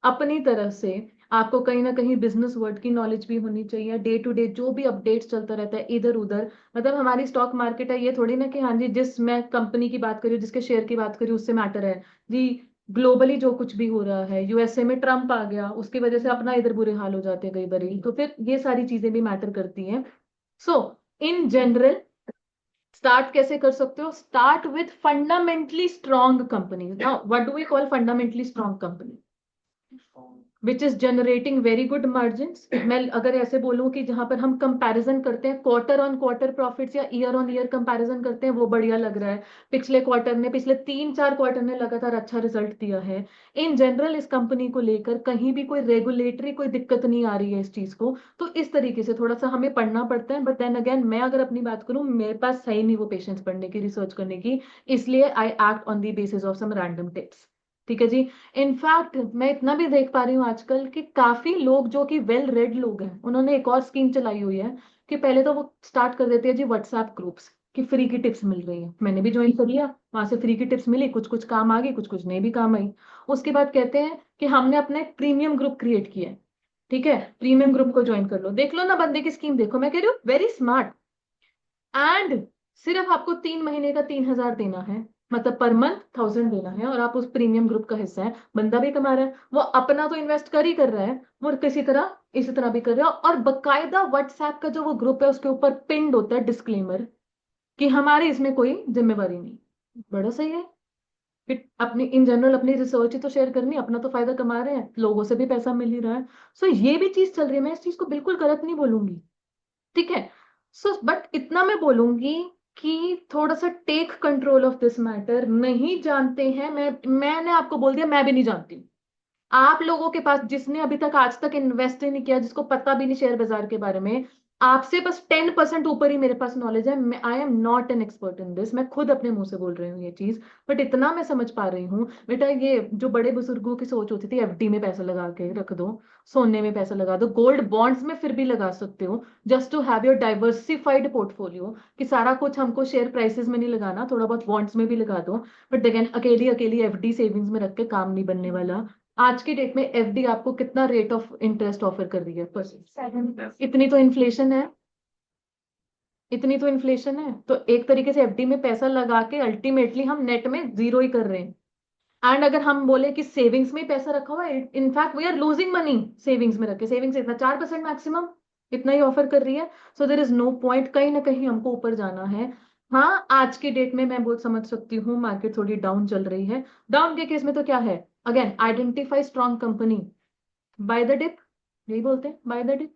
अपनी तरफ से आपको कहीं ना कहीं बिजनेस वर्ल्ड की नॉलेज भी होनी चाहिए, डे टू डे जो भी अपडेट्स चलता रहता है इधर उधर। मतलब हमारी स्टॉक मार्केट है, ये थोड़ी ना कि हाँ जी जिस मैं कंपनी की बात करी हूँ, जिसके शेयर की बात करी हूँ उससे मैटर है जी, ग्लोबली जो कुछ भी हो रहा है, यूएसए में ट्रम्प आ गया, उसकी वजह से अपना इधर बुरे हाल हो जाते हैं कई बार, तो फिर ये सारी चीजें भी मैटर करती हैं। सो इन जनरल स्टार्ट कैसे कर सकते हो? Start with fundamentally strong company. Now what do we call fundamentally strong company? Which is generating very good margin. मैं अगर ऐसे बोलूं कि जहां पर हम कंपैरिजन करते हैं क्वार्टर ऑन क्वार्टर प्रॉफिट्स या ईयर ऑन ईयर कंपैरिजन करते हैं, वो बढ़िया लग रहा है, पिछले क्वार्टर ने, पिछले 3-4 क्वार्टर ने लगातार अच्छा रिजल्ट दिया है, इन जनरल इस कंपनी को लेकर कहीं भी कोई रेगुलेटरी कोई दिक्कत नहीं आ रही है इस चीज को, तो इस तरीके से थोड़ा सा हमें पढ़ना पड़ता है। बट देन अगेन, मैं अगर अपनी बात करूं, मेरे पास सही नहीं वो पेशेंस पढ़ने की, रिसर्च करने की, इसलिए I act on the basis of some random tips. ठीक है जी। इनफैक्ट मैं इतना भी देख पा रही हूँ आजकल कि काफी लोग जो कि वेल रेड लोग हैं, उन्होंने एक और स्कीम चलाई हुई है कि पहले तो वो स्टार्ट कर देते हैं जी व्हाट्सएप ग्रुप्स कि फ्री की टिप्स मिल रही है। मैंने भी ज्वाइन कर लिया, वहां से फ्री की टिप्स मिली, कुछ कुछ काम आ गई, कुछ कुछ नहीं भी काम आई। उसके बाद कहते हैं कि हमने अपने प्रीमियम ग्रुप क्रिएट किया है। ठीक है, प्रीमियम ग्रुप को ज्वाइन कर लो, देख लो ना बंदे की स्कीम, देखो, मैं कह रही हूँ वेरी स्मार्ट। एंड सिर्फ आपको 3 महीने का 3,000 देना है, मतलब पर मंथ 1,000 देना है, और आप उस प्रीमियम ग्रुप का हिस्सा है। बंदा भी कमा रहा है, वो अपना तो इन्वेस्ट कर ही कर रहा है, वो किसी तरह इसी तरह भी कर रहा है, और बकायदा व्हाट्सएप का जो वो ग्रुप है उसके ऊपर पिंड होता है डिस्क्लेमर कि हमारे इसमें कोई जिम्मेवारी नहीं। बड़ा सही है। फिर अपनी इन जनरल अपनी रिसर्च ही तो शेयर करनी, अपना तो फायदा कमा रहे हैं, लोगों से भी पैसा मिल ही रहा है। सो ये भी चीज चल रही है, मैं इस चीज को बिल्कुल गलत नहीं बोलूंगी। ठीक है। सो बट इतना मैं बोलूंगी कि थोड़ा सा take control of this matter. नहीं जानते हैं, मैंने आपको बोल दिया, मैं भी नहीं जानती। आप लोगों के पास जिसने अभी तक आज तक इन्वेस्ट ही नहीं किया, जिसको पता भी नहीं शेयर बाजार के बारे में, आपसे बस 10% ऊपर ही मेरे पास नॉलेज है। आई am not an expert in this, मैं खुद अपने मुंह से बोल रही हूँ ये चीज। बट इतना मैं समझ पा रही हूँ बेटा, ये जो बड़े बुजुर्गों की सोच होती थी, एफडी में पैसा लगा के रख दो, सोने में पैसा लगा दो, गोल्ड बॉन्ड्स में फिर भी लगा सकते हो, just to have your diversified portfolio, कि सारा कुछ हमको शेयर प्राइसेस में नहीं लगाना, थोड़ा बहुत बॉन्ड्स में भी लगा दो। बट अगेन, अकेली अकेली एफडी सेविंग्स में रख के काम नहीं बनने वाला। आज की डेट में एफडी आपको कितना रेट ऑफ इंटरेस्ट ऑफर कर रही है? इतनी तो इन्फ्लेशन है, इतनी तो इन्फ्लेशन है, तो एक तरीके से एफडी में पैसा लगा के अल्टीमेटली हम नेट में जीरो ही कर रहे हैं। एंड अगर हम बोले कि सेविंग्स में ही पैसा रखा हुआ है, in fact we are losing money savings में रखे, सेविंग्स इतना 4% मैक्सिमम, इतना ही ऑफर कर रही है। सो देर इज नो पॉइंट, कहीं ना कहीं हमको ऊपर जाना है। हाँ, आज की डेट में मैं बहुत समझ सकती हूँ मार्केट थोड़ी डाउन चल रही है। डाउन के केस में तो क्या है, again identify strong company buy the dip, यही बोलते हैं, बाय द डिप।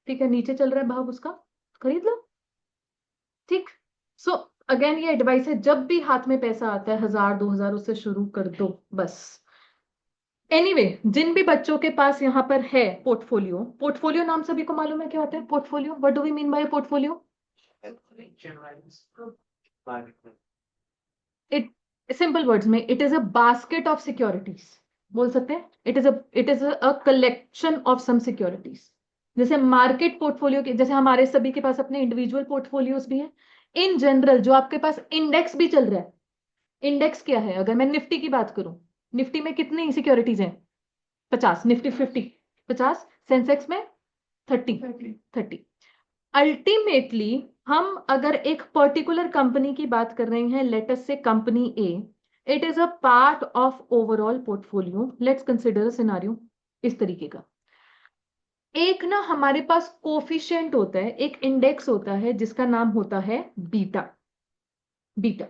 ठीक है, नीचे चल रहा है भाव उसका, खरीद लो। ठीक। सो अगेन ये एडवाइस है, जब भी हाथ में पैसा आता है 1,000-2,000, उससे शुरू कर दो बस। एनीवे जिन भी बच्चों के पास यहाँ पर है पोर्टफोलियो, पोर्टफोलियो नाम सभी को मालूम है क्या होता है portfolio? What do we mean by portfolio? It simple words में, it is a basket of securities, बोल सकते हैं। It is a collection of some securities. जैसे मार्केट पोर्टफोलियो के, जैसे हमारे सभी के पास अपने इंडिविजुअल पोर्टफोलियोज भी है। इन जनरल जो आपके पास इंडेक्स भी चल रहा है, इंडेक्स क्या है? अगर मैं निफ्टी की बात करूं, निफ्टी में कितनी सिक्योरिटीज हैं? 50, निफ्टी 50, 50, सेंसेक्स में 30, 30। अल्टीमेटली हम अगर एक पर्टिकुलर कंपनी की बात कर रहे हैं, लेट अस से company A, it is a part of overall portfolio. Let's consider scenario इस तरीके का। एक ना हमारे पास कोफिशिएंट होता है, एक इंडेक्स होता है जिसका नाम होता है बीटा। बीटा,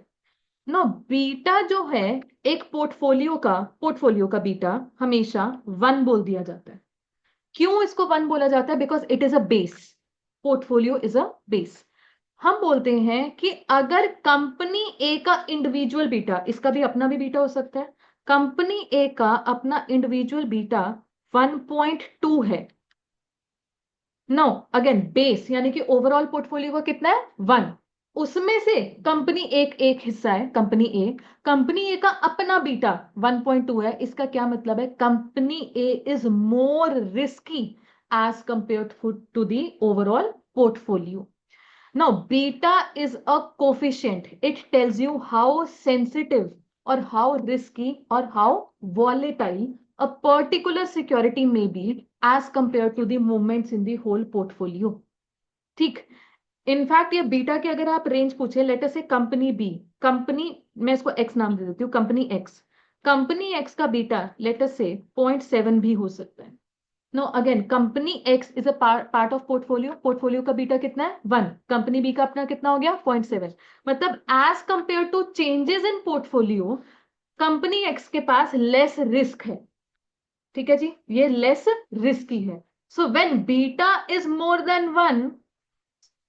नो, बीटा जो है एक पोर्टफोलियो का बीटा हमेशा 1 बोल दिया जाता है। क्यों इसको 1 बोला जाता है? Because it is a base, portfolio is a base. हम बोलते हैं कि अगर कंपनी ए का इंडिविजुअल बीटा, इसका भी अपना भी बीटा हो सकता है, कंपनी ए का अपना इंडिविजुअल बीटा 1.2 है। नो, अगेन बेस यानी कि ओवरऑल पोर्टफोलियो का कितना है? 1। उसमें से कंपनी एक एक हिस्सा है, कंपनी ए का अपना बीटा 1.2 है। इसका क्या मतलब है? Company A is more risky as compare to the overall portfolio. Now, beta is a coefficient. It tells you how sensitive or how risky or how volatile a particular security may be as compared to the movements in the whole portfolio. ठीक। In fact ये beta के अगर आप range पूछे, letter से company B, company, मैं इसको x नाम दे देती हूँ, कंपनी एक्स, कंपनी एक्स का बीटा लेट अस से 0.7 भी हो सकता है। No again company X is a part of portfolio, portfolio का बीटा कितना है 1, कंपनी बी का अपना कितना हो गया 0.7। मतलब as compare to changes in portfolio company X के पास लेस रिस्क है। ठीक है जी, ये लेस रिस्की है। So when beta is more than 1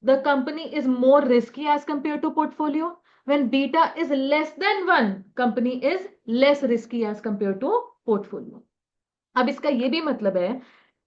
the company is more risky as compared to portfolio. When beta is less than 1 company is less risky as compared to portfolio. अब इसका ये भी मतलब है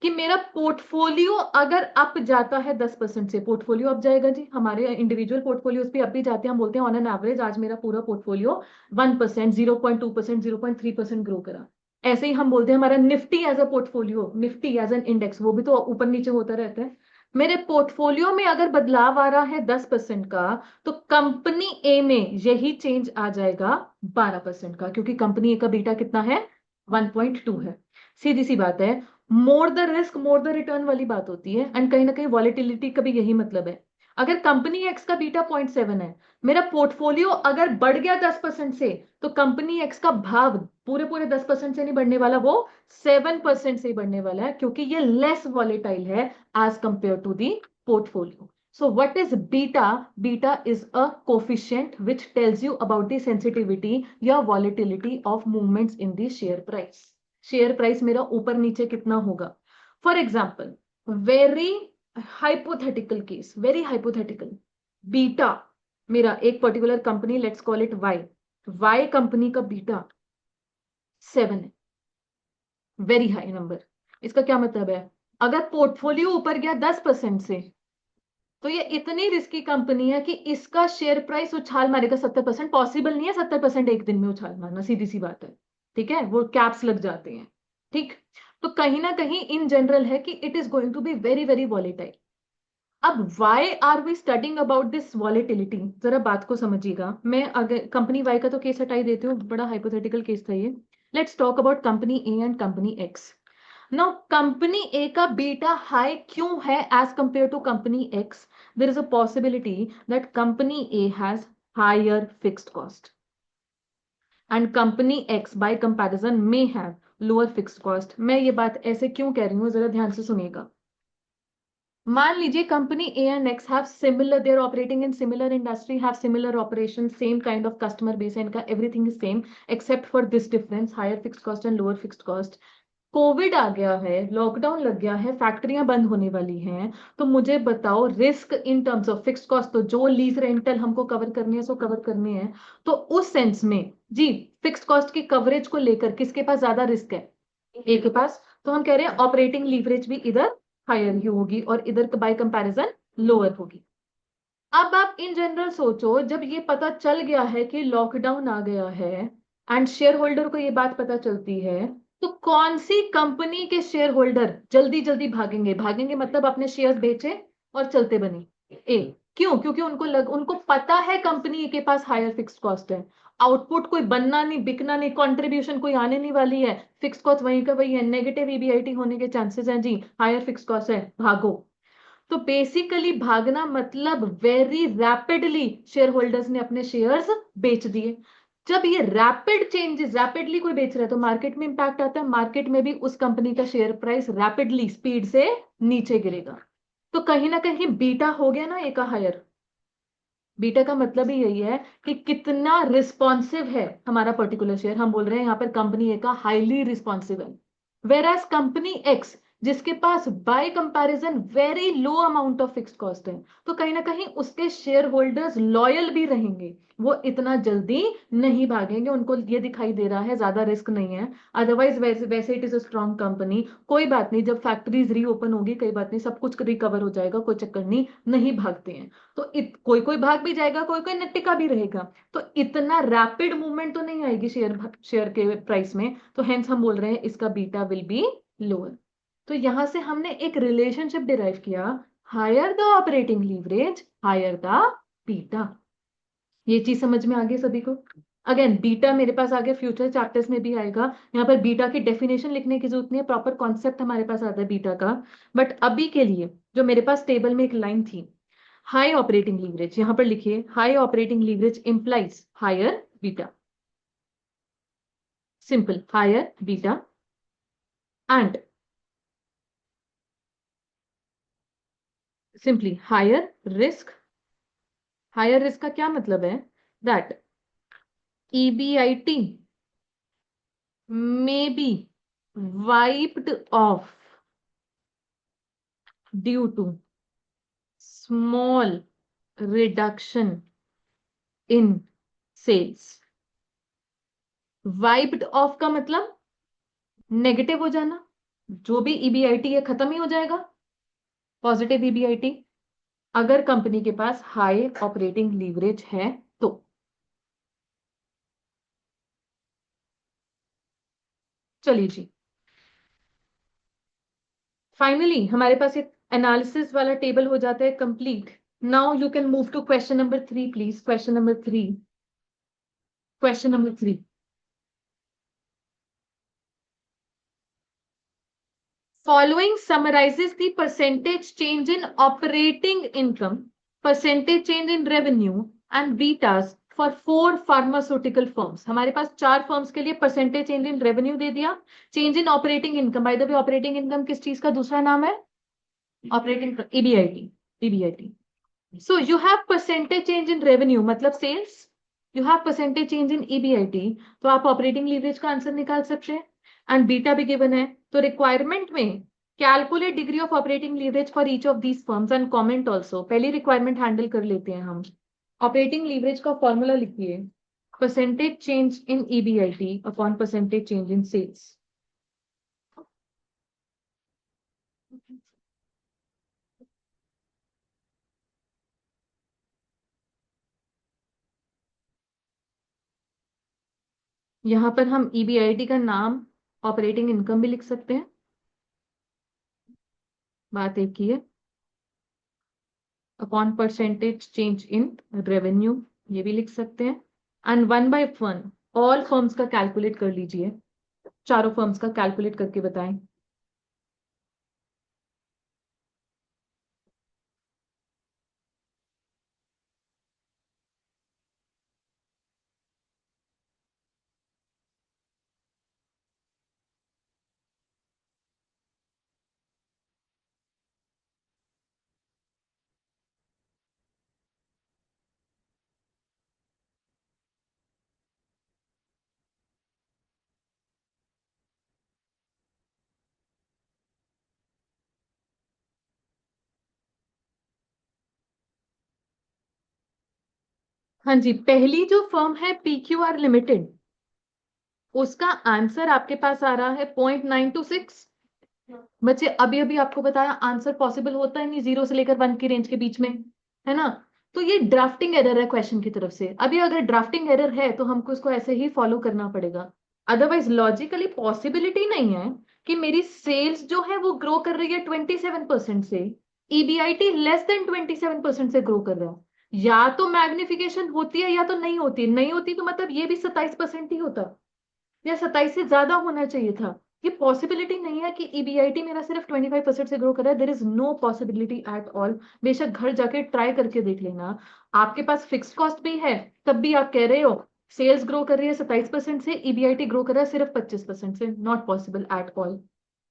कि मेरा पोर्टफोलियो अगर अप जाता है 10% से, पोर्टफोलियो अप जाएगा जी, हमारे इंडिविजुअल पोर्टफोलियोज भी अप भी जाते हैं। हम बोलते हैं ऑन एन एवरेज आज मेरा पूरा पोर्टफोलियो 1%, 0.2%, 0.3% ग्रो करा। ऐसे ही हम बोलते हैं हमारा Nifty as a portfolio, Nifty as an index, वो भी तो ऊपर नीचे होता रहता है। मेरे पोर्टफोलियो में अगर बदलाव आ रहा है 10% का, तो कंपनी ए में यही चेंज आ जाएगा 12% का, क्योंकि कंपनी ए का बीटा कितना है 1.2 है। सीधी सी बात है, more the risk more the return वाली बात होती है। एंड कहीं ना कहीं वॉलेटिलिटी का भी यही मतलब है। अगर कंपनी एक्स का बीटा 0.7 है, मेरा पोर्टफोलियो अगर बढ़ गया 10% से, तो कंपनी एक्स का भाव पूरे पूरे 10% से नहीं बढ़ने वाला, वो 7% से ही बढ़ने वाला है, क्योंकि ये लेस वॉलेटाइल है as compare to the portfolio. So what is beta? Beta is a coefficient which tells you about the sensitivity या volatility of movements in the share price. Share price मेरा ऊपर नीचे कितना होगा। For example, very hypothetical case, very hypothetical, beta मेरा एक particular company, let's call it Y, Y company का beta 7 है, वेरी हाई नंबर। इसका क्या मतलब है, अगर पोर्टफोलियो ऊपर गया 10% से, तो ये इतनी रिस्की कंपनी है कि इसका शेयर प्राइस उछाल मारेगा 70%। पॉसिबल नहीं है 70% एक दिन में उछाल मारना, सीधी सी बात है। ठीक है, वो कैप्स लग जाते हैं। ठीक, तो कहीं ना कहीं इन जनरल है कि it is going to be very very volatile. अब why are we studying about this volatility, जरा बात को समझिएगा। मैं अगर कंपनी वाई का तो केस हटाई देती हूँ, बड़ा हाइपोथेटिकल केस था ये। Let's talk about company A and company X. Now company A का बीटा हाई क्यों है as compare to company X? there is a possibility that company A has higher fixed cost and company X by comparison may have lower fixed cost. मैं ये बात ऐसे क्यों कह रही हूँ, जरा ध्यान से सुनिएगा। मान लीजिए company A and X have similar, they are operating in similar industry, have similar operation, same kind of customer base, इनका everything is same except for this difference, higher fixed cost and lower fixed cost. Covid आ गया है, lockdown लग गया है, फैक्ट्रियां बंद होने वाली हैं, तो मुझे बताओ risk in terms of fixed cost, तो जो लीज रेंटल हमको कवर करनी है सो कवर करनी है, तो उस सेंस में जी फिक्स्ड कॉस्ट की कवरेज को लेकर किसके पास ज्यादा रिस्क है? ए के पास। तो हम कह रहे हैं ऑपरेटिंग लीवरेज भी इधर हायर ही होगी और इधर बाय कंपैरिजन लोअर होगी। अब आप इन जनरल सोचो, जब ये पता चल गया है कि लॉकडाउन आ गया है एंड शेयर होल्डर को ये बात पता चलती है, तो कौन सी कंपनी के शेयर होल्डर जल्दी जल्दी भागेंगे? भागेंगे मतलब अपने शेयर्स बेचे और चलते बने ए। क्यों? क्योंकि उनको पता है कंपनी के पास हायर फिक्स्ड कॉस्ट है, आउटपुट कोई बनना नहीं, बिकना नहीं, कंट्रीब्यूशन कोई आने नहीं वाली है, फिक्स्ड कॉस्ट वहीं का वही है, नेगेटिव ईबीआईटी होने के चांसेस हैं जी, हायर फिक्स्ड कॉस्ट है, भागो। तो बेसिकली भागना मतलब वेरी रैपिडली शेयर होल्डर्स ने अपने शेयर्स बेच दिए। जब ये रैपिड चेंजेस, रैपिडली कोई बेच रहा है तो मार्केट में इंपैक्ट आता है, मार्केट में भी उस कंपनी का शेयर प्राइस रैपिडली स्पीड से नीचे गिरेगा। तो कहीं ना कहीं बीटा हो गया ना एक हायर। बीटा का मतलब ही यही है कि कितना रिस्पॉन्सिव है हमारा पर्टिकुलर शेयर। हम बोल रहे हैं यहाँ पर कंपनी ए का हाईली रिस्पॉन्सिव है, वेर एज कंपनी एक्स जिसके पास by comparison very low amount of fixed cost है, तो कहीं ना कहीं उसके शेयर होल्डर्स लॉयल भी रहेंगे, वो इतना जल्दी नहीं भागेंगे, उनको ये दिखाई दे रहा है ज्यादा रिस्क नहीं है। अदरवाइज वैसे वैसे it is a strong company, कोई बात नहीं, जब फैक्ट्रीज रीओपन होगी कोई बात नहीं, सब कुछ रिकवर हो जाएगा, कोई चक्कर नहीं, नहीं भागते हैं। तो कोई कोई भाग भी जाएगा, कोई कोई टिका भी रहेगा, तो इतना रैपिड मूवमेंट तो नहीं आएगी शेयर के प्राइस में, तो हेंस हम बोल रहे हैं इसका बीटा विल बी लोअर। तो यहां से हमने एक रिलेशनशिप डिराइव किया, higher the operating leverage higher the beta. ये चीज समझ में आ गई सभी को? अगेन बीटा मेरे पास आगे फ्यूचर चैप्टर्स में भी आएगा, यहाँ पर बीटा की डेफिनेशन लिखने की जरूरत नहीं है, प्रॉपर कॉन्सेप्ट हमारे पास आता है बीटा का। बट अभी के लिए जो मेरे पास टेबल में एक लाइन थी, हाई ऑपरेटिंग लीवरेज, यहां पर लिखिए high operating leverage implies higher beta. Simple, higher beta and simply higher risk. Higher risk का क्या मतलब है? That EBIT may be wiped off due to small reduction in sales। Wiped off का मतलब negative हो जाना, जो भी EBIT है खत्म ही हो जाएगा। पॉजिटिव EBIT अगर कंपनी के पास हाई ऑपरेटिंग लीवरेज है तो। चलिए जी, फाइनली हमारे पास एक एनालिसिस वाला टेबल हो जाता है complete. Now you can move to question number 3 please. Question number 3। Question number 3। Following summarizes the percentage change in operating income, percentage change in revenue and betas for 4 pharmaceutical firms। हमारे पास 4 firms के लिए percentage change in revenue दे दिया, change in operating income. By the way operating income किस चीज का दूसरा नाम है? Operating EBIT। EBIT। So you have percentage change in revenue मतलब sales, you have percentage change in EBIT, तो आप ऑपरेटिंग लीवरेज का आंसर निकाल सकते हैं। एंड बीटा भी गिवन है, तो रिक्वायरमेंट में calculate degree of operating leverage for each of these firms and comment also. पहली रिक्वायरमेंट हैंडल कर लेते हैं हम। ऑपरेटिंग लीवरेज का फॉर्मूला लिखिए, percentage change in EBIT upon percentage change in sales. यहां पर हम EBIT का नाम ऑपरेटिंग इनकम भी लिख सकते हैं, बात एक ही है। Upon percentage change in revenue ये भी लिख सकते हैं। एंड 1 by 1 ऑल फर्म्स का कैलकुलेट कर लीजिए, चारों फर्म्स का कैलकुलेट करके बताएं। हाँ जी, पहली जो फर्म है PQR लिमिटेड, उसका आंसर आपके पास आ रहा है 0.926। बच्चे अभी अभी आपको बताया आंसर पॉसिबल होता है नहीं 0 से लेकर 1 की रेंज के बीच में, है ना? तो ये ड्राफ्टिंग एरर है क्वेश्चन की तरफ से। अभी अगर ड्राफ्टिंग एरर है तो हमको इसको ऐसे ही फॉलो करना पड़ेगा, अदरवाइज लॉजिकली पॉसिबिलिटी नहीं है कि मेरी सेल्स जो है वो ग्रो कर रही है 27% से, EBIT लेस देन 27% से ग्रो कर रहा है। या तो मैग्निफिकेशन होती है या तो नहीं होती। नहीं होती तो मतलब ये भी 27% ही होता, या 27 से ज्यादा होना चाहिए था। ये पॉसिबिलिटी नहीं है कि EBIT मेरा सिर्फ 25% से ग्रो कर रहा है। There is no possibility at all. बेशक घर जाके ट्राई करके देख लेना। आपके पास फिक्स कॉस्ट भी है, तब भी आप कह रहे हो सेल्स ग्रो कर रही है 27% से, EBIT ग्रो कर रहा है सिर्फ 25% से। Not possible at all.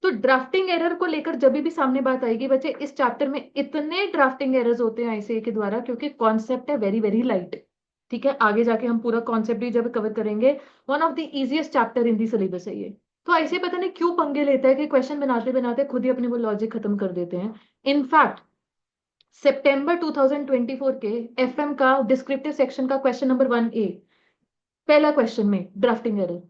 तो ड्राफ्टिंग एरर को लेकर जब भी सामने बात आएगी बच्चे, इस चैप्टर में इतने ड्राफ्टिंग एरर्स होते हैं ICAI के द्वारा क्योंकि कॉन्सेप्ट है वेरी वेरी लाइट। ठीक है, आगे जाके हम पूरा कॉन्सेप्ट भी जब कवर करेंगे, one of the easiest chapter in the syllabus है ये। तो ऐसे पता नहीं क्यों पंगे लेता है कि क्वेश्चन बनाते बनाते खुद ही अपने वो लॉजिक खत्म कर देते हैं। इनफैक्ट सितंबर 2024 के FM का डिस्क्रिप्टिव सेक्शन का क्वेश्चन नंबर 1A, पहला क्वेश्चन में ड्राफ्टिंग एरर,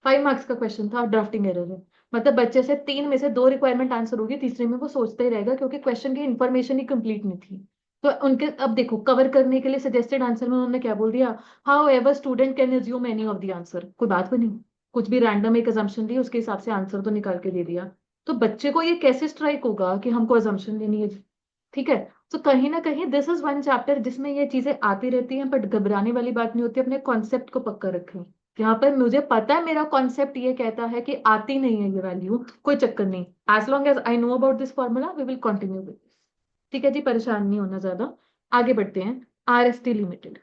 5 मार्क्स का क्वेश्चन था, ड्राफ्टिंग एरर है। मतलब बच्चे से 3 में से 2 रिक्वायरमेंट आंसर होगी, तीसरे में वो सोचता ही रहेगा क्योंकि क्वेश्चन की इंफॉर्मेशन ही कंप्लीट नहीं थी। तो उनके अब देखो कवर करने के लिए सजेस्टेड आंसर में उन्होंने क्या बोल दिया, how ever student can assume any of the answer. कोई बात बनी, कुछ भी रैंडम एक अजम्पशन ली उसके हिसाब से आंसर तो निकाल के दे दिया। तो बच्चे को ये कैसे स्ट्राइक होगा कि हमको अजम्पशन लेनी है? ठीक है। तो कहीं ना कहीं दिस इज वन चैप्टर जिसमें ये चीजें आती रहती हैं, बट घबराने वाली बात नहीं होती। अपने कॉन्सेप्ट को पक्का रखें। यहाँ पर मुझे पता है मेरा कॉन्सेप्ट ये कहता है कि आती नहीं है ये वैल्यू, कोई चक्कर नहीं। As long as I know about this formula we will continue with this. ठीक है जी, परेशान नहीं होना ज्यादा। आगे बढ़ते हैं। RST limited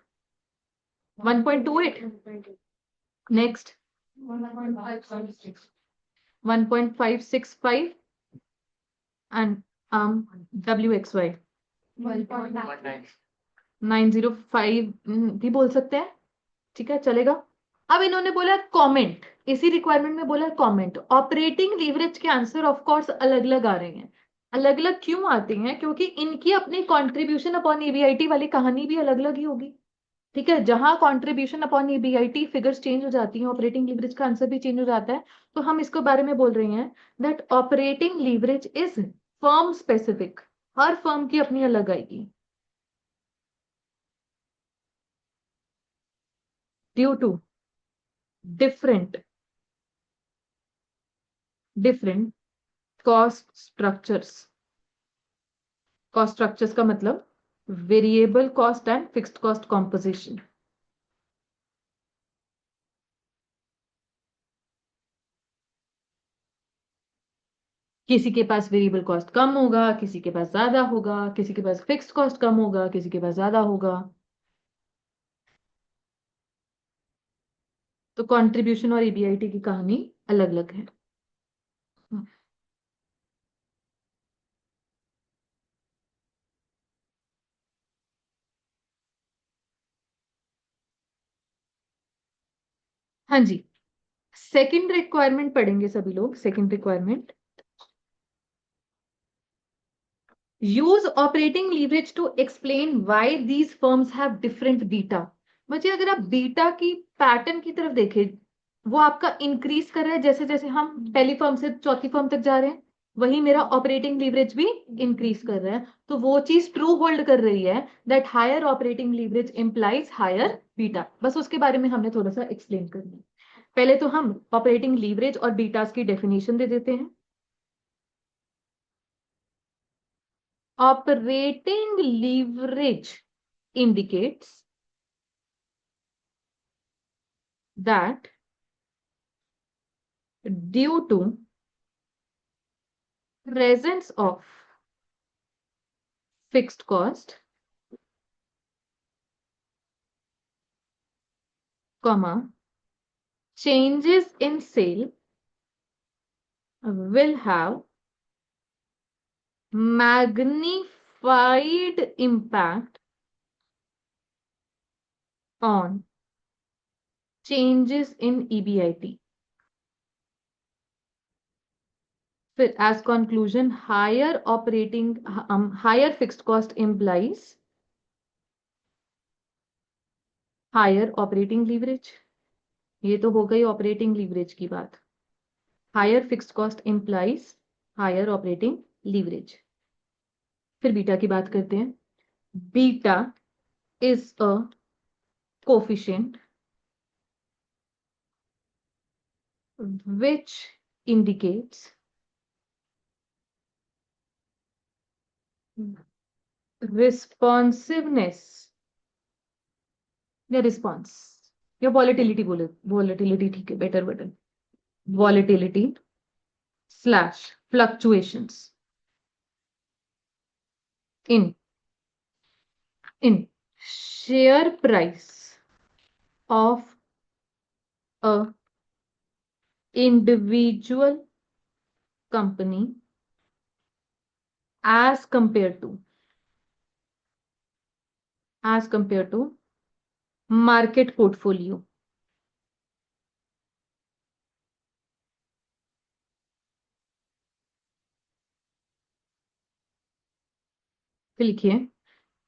1.28। Next 1.565 and WXY 905 भी बोल सकते हैं, ठीक है चलेगा। अब इन्होंने बोला कमेंट, इसी रिक्वायरमेंट में बोला कमेंट। ऑपरेटिंग लीवरेज के आंसर ऑफ कोर्स अलग अलग आ रहे हैं। अलग अलग क्यों आते हैं? क्योंकि इनकी अपनी कंट्रीब्यूशन अपॉन ईबीआईटी वाली कहानी भी अलग अलग ही होगी। ठीक है, जहां contribution upon EBIT figures change हो जाती हैं, ऑपरेटिंग लीवरेज का आंसर भी चेंज हो जाता है। तो हम इसके बारे में बोल रहे हैं that operating leverage is firm specific. हर फर्म की अपनी अलग आएगी, due to different different cost structures. Cost structures का मतलब variable cost and fixed cost composition. किसी के पास वेरिएबल कॉस्ट कम होगा, किसी के पास ज्यादा होगा, किसी के पास फिक्स्ड कॉस्ट कम होगा, किसी के पास ज्यादा होगा। तो कंट्रीब्यूशन और ईबीआईटी की कहानी अलग अलग है। हाँ जी, सेकंड रिक्वायरमेंट पढ़ेंगे सभी लोग। Second requirement, use operating leverage to explain why these firms have different beta. बच्चे अगर आप बीटा की पैटर्न की तरफ देखें, वो आपका इंक्रीज कर रहा है जैसे जैसे हम पहली फर्म से चौथी फर्म तक जा रहे हैं। वही मेरा ऑपरेटिंग लीवरेज भी इंक्रीज कर रहा है। तो वो चीज ट्रू होल्ड कर रही है that higher operating leverage implies higher beta. बस उसके बारे में हमने थोड़ा सा एक्सप्लेन करना है। पहले तो हम ऑपरेटिंग लीवरेज और बीटास की डेफिनेशन दे देते हैं। Operating leverage indicates that due to presence of fixed cost, comma, changes in sale will have magnified impact on changes in EBIT. फिर as conclusion, higher fixed cost implies higher operating leverage. ये तो हो गई operating leverage की बात। Higher fixed cost implies higher operating leverage. फिर beta की बात करते हैं। Beta is a coefficient which indicates responsiveness या रिस्पॉन्स या वॉलेटिलिटी, बोले वॉलेटिलिटी ठीक है, better button. Volatility slash fluctuations in in share price of a individual company as compared to market portfolio। फिर लिखिए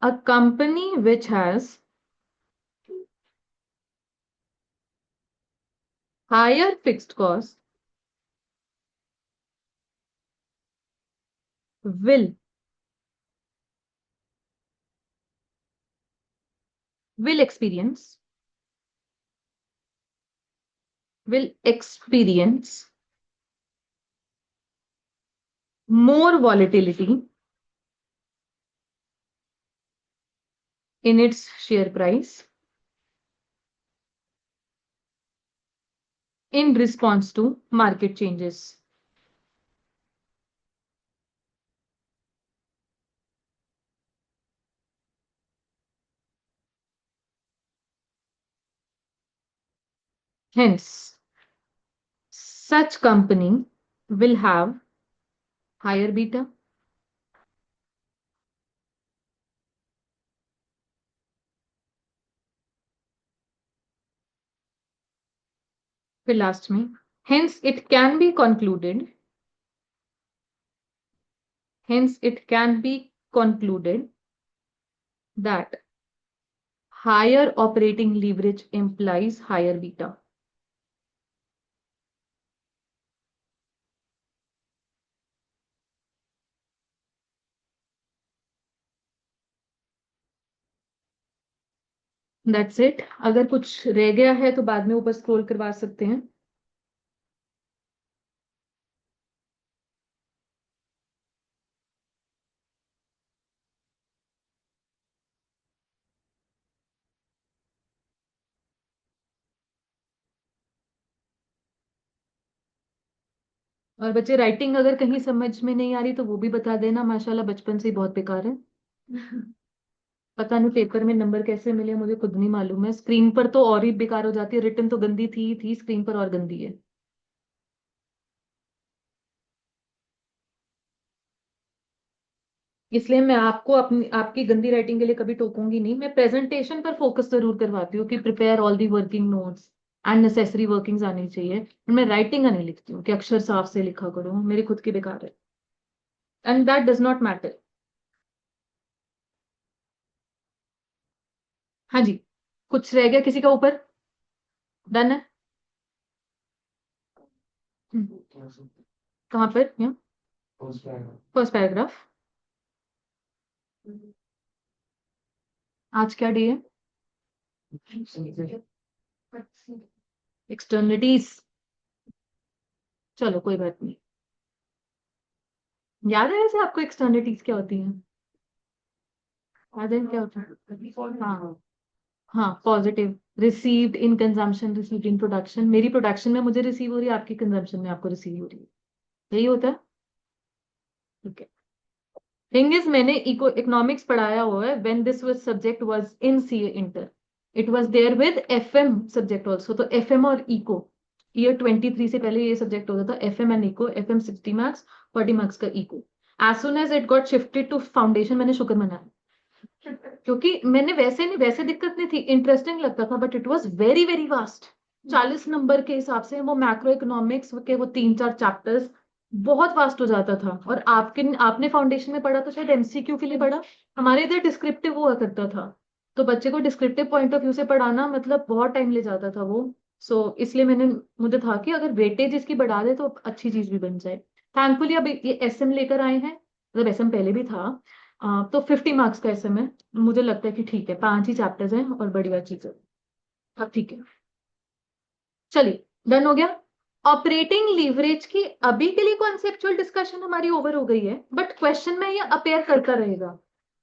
a company which has higher fixed cost will will experience will experience more volatility in its share price in response to market changes। Hence such company will have higher beta. फिर last में, hence it can be concluded, hence it can be concluded that higher operating leverage implies higher beta. That's it. अगर कुछ रह गया है तो बाद में ऊपर स्क्रॉल करवा सकते हैं. और बच्चे, राइटिंग अगर कहीं समझ में नहीं आ रही तो वो भी बता देना. माशाल्लाह बचपन से ही बहुत बेकार है. पता नहीं पेपर में नंबर कैसे मिले, मुझे खुद नहीं मालूम है. स्क्रीन पर तो और ही बेकार हो जाती है. रिटर्न तो गंदी थी स्क्रीन पर और गंदी है. इसलिए मैं आपको अपनी आपकी गंदी राइटिंग के लिए कभी टोकूंगी नहीं. मैं प्रेजेंटेशन पर फोकस जरूर करवाती हूँ कि prepare all the working notes and necessary workings आनी चाहिए. मैं राइटिंग का नहीं लिखती हूँ कि अक्षर साफ से लिखा करो. मेरी खुद की बेकार है. And that does not matter. हाँ जी. कुछ रह गया किसी का ऊपर? डन है. कहाँ पर? यहाँ फर्स्ट पैराग्राफ. आज क्या डे है? एक्सटर्निटीज. चलो कोई बात नहीं. याद है वैसे आपको एक्सटर्निटीज क्या होती हैं? याद है क्या होता है? हाँ. हाँ, positive. Received in consumption, received in production. मेरी प्रोडक्शन में मुझे रिसीव हो रही है, आपकी कंजम्पशन में आपको रिसीव हो रही है. यही होता है. ठीक है. थिंग इज, मैंने इको इकोनॉमिक्स पढ़ाया हुआ है. When this was subject was in CA inter, it was there with FM subject also. तो एफएम और इको, ईयर 23 से पहले ये सब्जेक्ट होता था. FM and eco. FM 60 marks, 40 marks का eco. As soon as it got shifted to foundation, मैंने शुक्र मनाया. क्योंकि मैंने वैसे नहीं, वैसे दिक्कत नहीं थी, इंटरेस्टिंग लगता था, but it was very very vast. 40 number के हिसाब से वो मैक्रो इकोनॉमिक्स के वो 3-4 चैप्टर्स बहुत वास्ट हो जाता था. और आपके आपने फाउंडेशन में पढ़ा तो शायद एमसीक्यू के लिए पढ़ा. हमारे इधर डिस्क्रिप्टिव हुआ करता था. तो बच्चे को डिस्क्रिप्टिव पॉइंट ऑफ व्यू से पढ़ाना मतलब बहुत टाइम ले जाता था वो. इसलिए मुझे था कि अगर वेटेज इसकी बढ़ा दे तो अच्छी चीज भी बन जाए. थैंकफुली अब ये एसएम लेकर आए हैं. मतलब एसएम पहले भी था. तो 50 मार्क्स का एसएम है. मुझे लगता है कि ठीक है, 5 ही चैप्टर्स हैं और बढ़िया चीज है. अब ठीक है. चलिए, डन हो गया. ऑपरेटिंग लीवरेज की अभी के लिए कॉन्सेप्चुअल डिस्कशन हमारी ओवर हो गई है, बट क्वेश्चन में ये अपेयर करता रहेगा.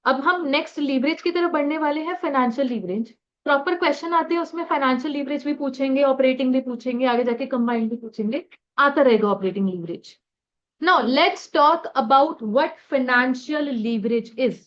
अब हम नेक्स्ट लीवरेज की तरफ बढ़ने वाले हैं, फाइनेंशियल लीवरेज. प्रॉपर क्वेश्चन आते हैं उसमें फाइनेंशियल लीवरेज भी पूछेंगे, ऑपरेटिंग भी पूछेंगे, आगे जाके कंबाइंड भी पूछेंगे. आता रहेगा operating leverage. Now let's talk about what financial leverage is.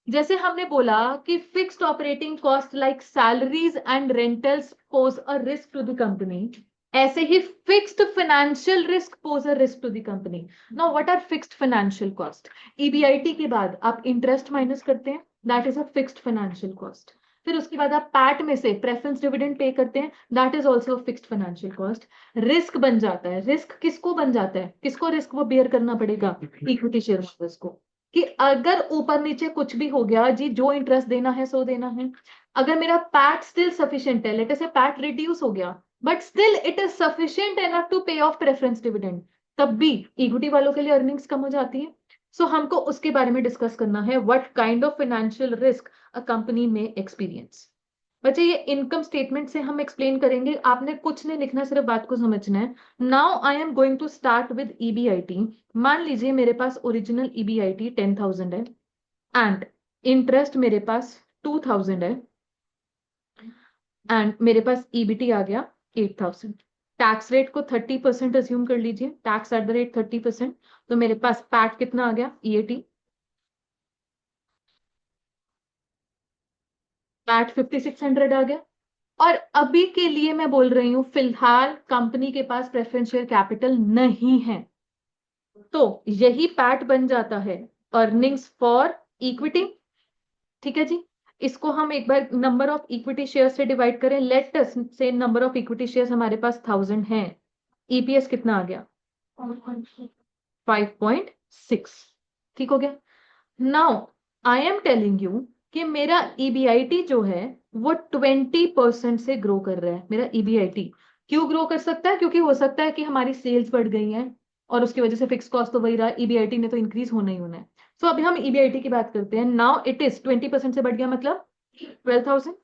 जैसे हमने बोला कि fixed operating cost like salaries and rentals pose a risk to the company, ऐसे ही fixed financial risk pose a risk to the company. Now what are fixed financial cost? EBIT के बाद आप interest minus करते हैं, that is a fixed financial cost. फिर उसके बाद आप पैट में से प्रेफरेंस डिविडेंड पे करते हैं, that is also fixed financial cost. Risk बन जाता है. रिस्क किसको बन जाता है? किसको रिस्क वो बेयर करना पड़ेगा? इक्विटी शेयर होल्डर्स को. कि अगर ऊपर नीचे कुछ भी हो गया जी, जो इंटरेस्ट देना है सो देना है. अगर मेरा पैट स्टिल सफिशिएंट है, लेट अस से पैट रिड्यूस हो गया but still it is sufficient enough to pay off preference dividend, तब भी इक्विटी वालों के लिए अर्निंग्स कम हो जाती है. हमको उसके बारे में डिस्कस करना है, what kind of financial risk a company में एक्सपीरियंस. बच्चे, ये इनकम स्टेटमेंट से हम एक्सप्लेन करेंगे. आपने कुछ नहीं लिखना, सिर्फ बात को समझना है. Now I am going to start with EBIT. मान लीजिए मेरे पास ओरिजिनल ईबीआईटी 10,000 है एंड इंटरेस्ट मेरे पास 2,000 है एंड मेरे पास ईबीटी आ गया 8,000. टैक्स रेट को 30% अज्यूम कर लीजिए, टैक्स एट द रेट 30%. तो मेरे पास पैट कितना आ गया? ईएटी. पैट 5,600 आ गया. और अभी के लिए मैं बोल रही हूं फिलहाल कंपनी के पास प्रेफरेंस शेयर कैपिटल नहीं है, तो यही पैट बन जाता है अर्निंग्स फॉर इक्विटी। ठीक है जी। इसको हम एक बार नंबर ऑफ इक्विटी शेयर से डिवाइड करें, लेट अस से नंबर ऑफ इक्विटी शेयर हमारे पास 1000 है, ईपीएस कितना आ गया 5.6। ठीक हो गया। Now I am telling you कि मेरा ईबीआईटी जो है वो 20% से ग्रो कर रहा है। मेरा ईबीआईटी क्यों ग्रो कर सकता है? क्योंकि हो सकता है कि हमारी सेल्स बढ़ गई हैं और उसकी वजह से फिक्स कॉस्ट तो वही रहा, ईबीआईटी ने तो इंक्रीज होना ही होना है। सो अभी हम ईबीआईटी की बात करते हैं। नाउ इट इज 20% से बढ़ गया, मतलब 12,000।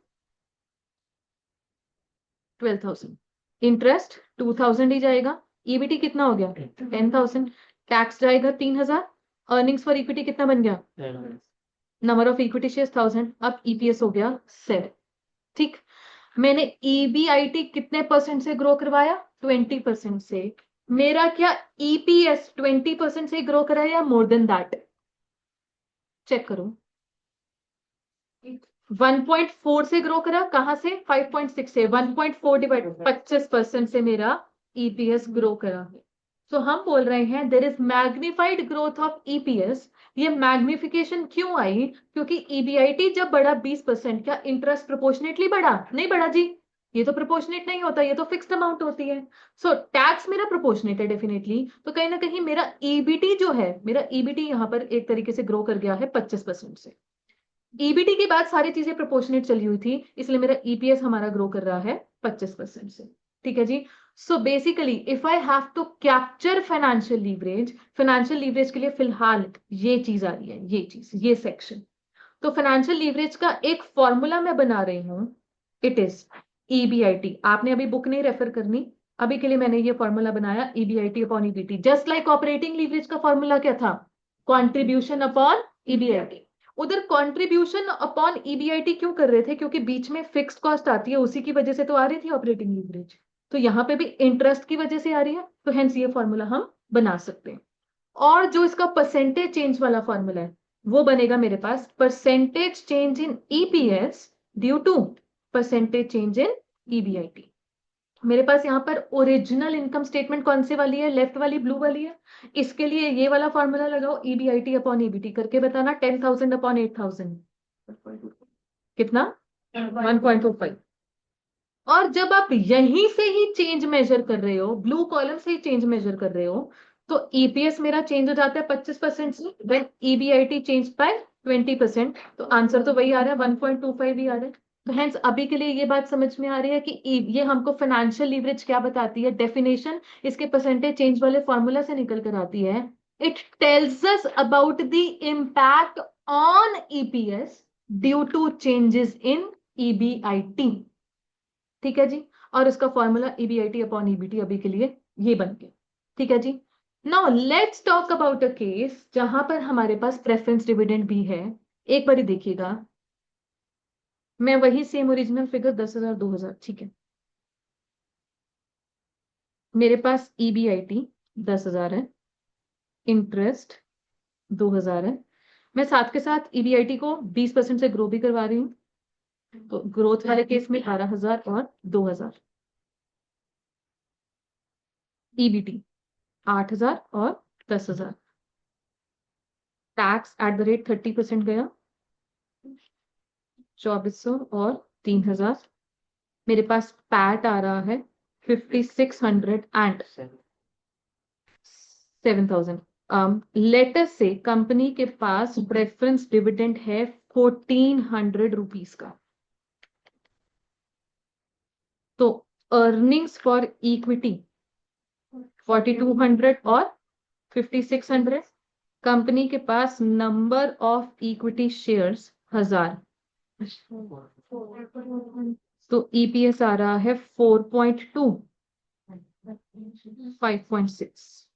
12,000 इंटरेस्ट 2,000 ही जाएगा। ईबीटी कितना हो गया 10,000। टैक्स जाएगा 3,000। अर्निंग्स फॉर इक्विटी कितना बन गया? Number of equity shares 1000। अब ईपीएस हो गया 7। ठीक। मैंने ईबीआईटी कितने परसेंट से ग्रो करवाया? 20% से। मेरा क्या ईपीएस 20% से ग्रो करा या मोर देन दैट? चेक करो। 1.4 से ग्रो करा, कहां से? 5.6 से। 1.4 डिवाइड 25% से मेरा ईपीएस ग्रो करा है। तो हम बोल रहे हैं there is magnified growth of EPS. ये मैग्निफिकेशन क्यों आई? क्योंकि ईबीआईटी जब बढ़ा 20%, क्या इंटरेस्ट प्रोपोर्शनेटली बढ़ा? नहीं बढ़ा जी। ये तो प्रोपोर्शनेट नहीं होता, ये तो फिक्स्ड अमाउंट होती है। सो टैक्स मेरा प्रोपोर्शनेट है डेफिनेटली, तो कहीं ना कहीं मेरा ईबीटी जो है, मेरा ईबीटी यहां पर एक तरीके से ग्रो कर गया है 25% से। ईबीटी के बाद सारी चीजें प्रोपोर्शनेट चली हुई थी, इसलिए मेरा ईपीएस हमारा ग्रो कर रहा है 25% से। ठीक है जी। So basically if I have to capture financial leverage के लिए फिलहाल ये चीज आ रही है, ये चीज, ये सेक्शन। तो फाइनेंशियल लीवरेज का एक फॉर्मूला मैं बना रही हूं, इट इज ईबीआईटी। आपने अभी बुक नहीं रेफर करनी, अभी के लिए मैंने ये फॉर्मूला बनाया, EBIT upon EBT. Just like operating leverage का फॉर्मूला क्या था? Contribution upon EBIT. उधर कंट्रीब्यूशन अपॉन ईबीआईटी क्यों कर रहे थे? क्योंकि बीच में फिक्स्ड कॉस्ट आती है, उसी की वजह से तो आ रही थी ऑपरेटिंग लीवरेज। तो यहां पे भी इंटरेस्ट की वजह से आ रही है, तो हेंस ये फॉर्मूला हम बना सकते हैं। और जो इसका परसेंटेज चेंज वाला फॉर्मूला है वो बनेगा मेरे पास percentage change in EPS due to percentage change in EBIT. मेरे पास यहाँ पर ओरिजिनल इनकम स्टेटमेंट कौन सी वाली है? लेफ्ट वाली, ब्लू वाली है। इसके लिए ये वाला फॉर्मूला लगाओ, ईबीआईटी अपॉन ईबीटी करके बताना। 10,000 अपॉन 8,000 कितना? 1.25। और जब आप यहीं से ही चेंज मेजर कर रहे हो, ब्लू कॉलम से ही चेंज मेजर कर रहे हो, तो ईपीएस मेरा चेंज हो जाता है 25% से, देन ईबीआईटी चेंज बाय 20%। तो आंसर तो वही आ रहा है, 1.25 ही आ रहा है। तो हेंस अभी के लिए ये बात समझ में आ रही है कि ये हमको फाइनेंशियल लीवरेज क्या बताती है? डेफिनेशन इसके परसेंटेज चेंज वाले फॉर्मूला से निकल कर आती है। It tells us about the impact on EPS due to changes in EBIT. ठीक है जी। और इसका फॉर्मूला ईबीआईटी अपॉन ईबीटी अभी के लिए ये बन गया। ठीक है जी। Now let's talk about a case जहां पर हमारे पास प्रेफरेंस डिविडेंड भी है। एक बार देखिएगा, मैं वही सेम ओरिजिनल फिगर 10,000 2,000, ठीक है। मेरे पास ईबीआईटी 10,000 है, इंटरेस्ट 2,000 है। मैं साथ के साथ ईबीआईटी को 20% से ग्रो भी करवा रही हूँ, तो ग्रोथ वाले केस में 18,000 और 2,000। ईबीटी 8,000 और 10,000। टैक्स एट द रेट 30% गया, 2,400 और 3,000। मेरे पास पैट आ रहा है 5,600 एंड 7,000। लेटर से कंपनी के पास प्रेफरेंस डिविडेंड है 1,400 रुपीज का। तो अर्निंग्स फॉर इक्विटी 4,200 और 5,600। कंपनी के पास नंबर ऑफ इक्विटी शेयर्स 1,000। तो ईपीएस आ रहा है 4.2, 5.6।